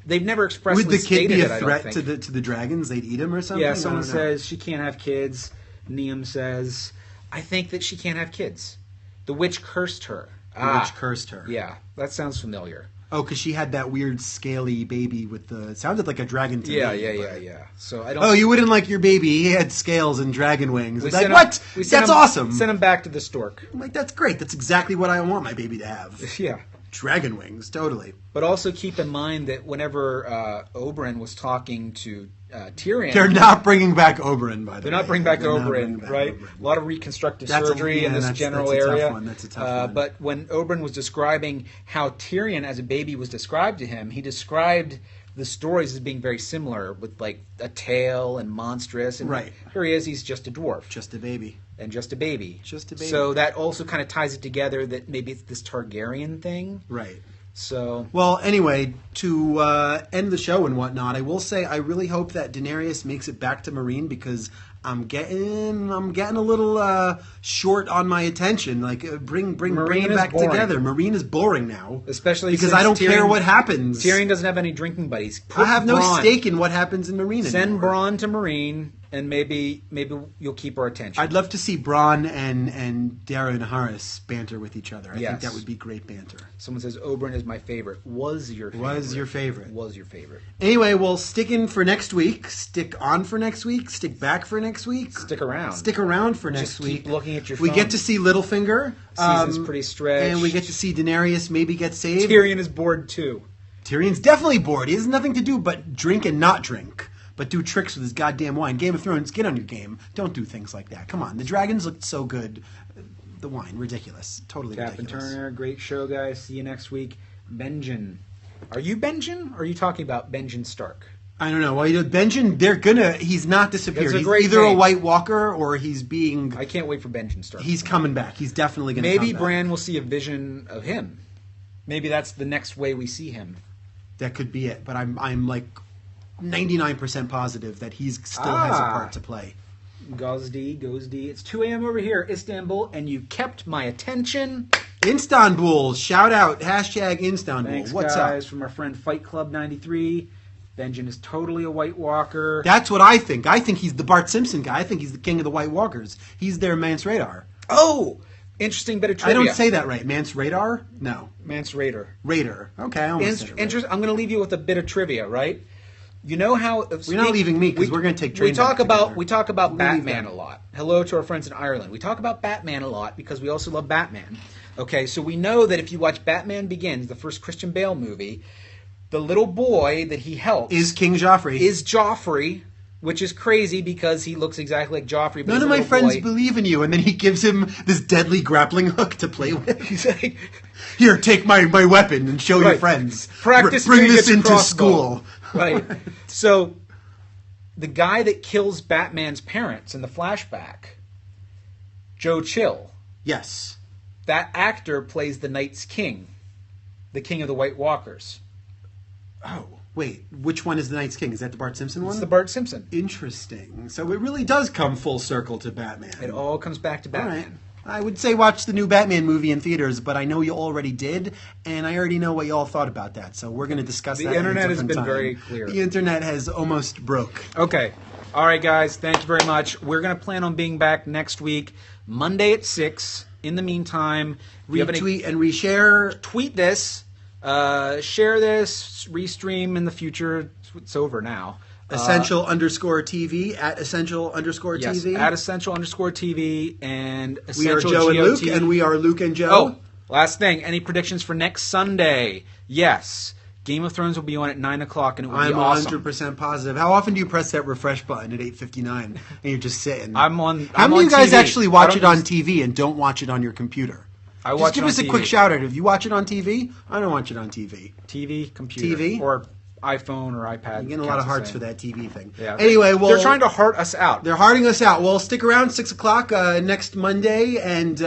they've never expressly Would the kid stated be it, a I don't threat think. to the dragons? They'd eat him or something? Yeah, I someone don't know. says she can't have kids. Neum says, I think that she can't have kids. The witch cursed her. The witch cursed her. Yeah, that sounds familiar. Oh, because she had that weird scaly baby with the... It sounded like a dragon to me. Yeah. So I don't... Oh, you wouldn't like your baby. He had scales and dragon wings. We It's like, sent what? him- we sent That's him- awesome. Send him back to the stork. I'm like, that's great. That's exactly what I want my baby to have. Yeah. Dragon wings, totally. But also keep in mind that whenever Oberyn was talking to Tyrion... They're not bringing back Oberyn, by the way. They're not bringing back They're not bringing Oberyn, back right? Oberyn. A lot of reconstructive That's surgery in this that's general a tough area. one. That's a tough one. But when Oberyn was describing how Tyrion as a baby was described to him, he described the stories as being very similar, with like a tail and monstrous. And Right. here he is, he's just a dwarf. Just a baby. And just a baby. Just a baby. So that also kind of ties it together that maybe it's this Targaryen thing. Right. So... Well, anyway, to end the show and whatnot, I will say I really hope that Daenerys makes it back to Meereen because I'm getting a little short on my attention. Like, bring Meereen them is back boring. together. Meereen is boring now, Especially because since I don't care Tyrion- what happens. Tyrion doesn't have any drinking buddies. I have no Bronn. stake in what happens in Meereen Send anymore. Bronn to Meereen, and maybe you'll keep our attention. I'd love to see Bronn and Daenerys Harris banter with each other. I Yes. think that would be great banter. Someone says Oberyn is my favorite. Was your favorite? Was your favorite. Was your favorite. Anyway, we'll stick in for next week. Stick on for next week. Stick back for next week. Stick around. Stick around for next Just week. keep looking at your We phone. get to see Littlefinger. Season's pretty stretched. And we get to see Daenerys maybe get saved. Tyrion is bored too. Tyrion's definitely bored. He has nothing to do but drink and not drink. But do tricks with his goddamn wine. Game of Thrones, get on your game. Don't do things like that. Come on. The dragons looked so good. The wine, ridiculous. Totally Captain ridiculous. Turner, great show, guys. See you next week. Benjen. Are you Benjen? Or are you talking about Benjen Stark? I don't know. Well, Benjen, he's not disappeared. That's a He's great either a name. White Walker or he's being... I can't wait for Benjen Stark. He's coming back. He's definitely going to Maybe come back. Bran will see a vision of him. Maybe that's the next way we see him. That could be it. But I'm like 99% positive that he's still has a part to play. Gozdi. It's 2 a.m. over here, Istanbul, and you kept my attention. Istanbul, shout out, hashtag Istanbul. Thanks, What's guys, up? from our friend Fight Club 93. Benjen is totally a White Walker. That's what I think. I think he's the Bart Simpson guy. I think he's the king of the White Walkers. He's their Mance Radar. Oh! Interesting bit of I trivia. don't say that right. Mance Radar? No. Mance Raider. Raider. Okay, I almost said it right. I'm going to leave you with a bit of trivia, right? You know how You're not leaving me because we're going to take train we talk back about together. we talk about We're gonna leave Batman them. a lot. Hello to our friends in Ireland. We talk about Batman a lot because we also love Batman. Okay, so we know that if you watch Batman Begins, the first Christian Bale movie, the little boy that he helps Is King Joffrey. is Joffrey, which is crazy because he looks exactly like Joffrey. But None he's of a my little friends boy. believe in you, and then he gives him this deadly grappling hook to play with. He's like, Here, take my weapon and show your Right. friends. Practice Bring doing this it to into crossbow. school. Right. So the guy that kills Batman's parents in the flashback, Joe Chill, Yes. that actor plays the Night's King, the king of the White Walkers. Oh, wait. Which one is the Night's King? Is that the Bart Simpson one? It's the Bart Simpson. Interesting. So it really does come full circle to Batman. It all comes back to All Batman. right. I would say watch the new Batman movie in theaters, but I know you already did, and I already know what you all thought about that. So we're going to discuss The that. at a internet has different been time. very clear. The internet has almost broke. Okay. All right, guys. Thank you very much. We're going to plan on being back next week, Monday at 6. In the meantime, if you have any- Retweet and reshare. tweet this, share this, restream in the future. It's over now. Essential underscore TV at essential underscore Yes, TV. at essential underscore TV and We are essential Joe and GOT. Luke, and we are Luke and Joe. Oh, last thing. Any predictions for next Sunday? Yes. Game of Thrones will be on at 9 o'clock, and it will be I'm awesome. 100% positive. How often do you press that refresh button at 8:59 and you're just sitting? How How many many of you guys TV? actually watch I it don't on use- TV and don't watch it on your computer? I Just watch give it on us a TV. quick shout out. If you watch it on TV, I don't watch it on TV. TV, computer, TV? or iPhone or iPad. I'm getting a lot of hearts for that TV thing. Yeah. Anyway, well, They're trying to heart us out. They're hearting us out. Well, stick around 6 o'clock next Monday, and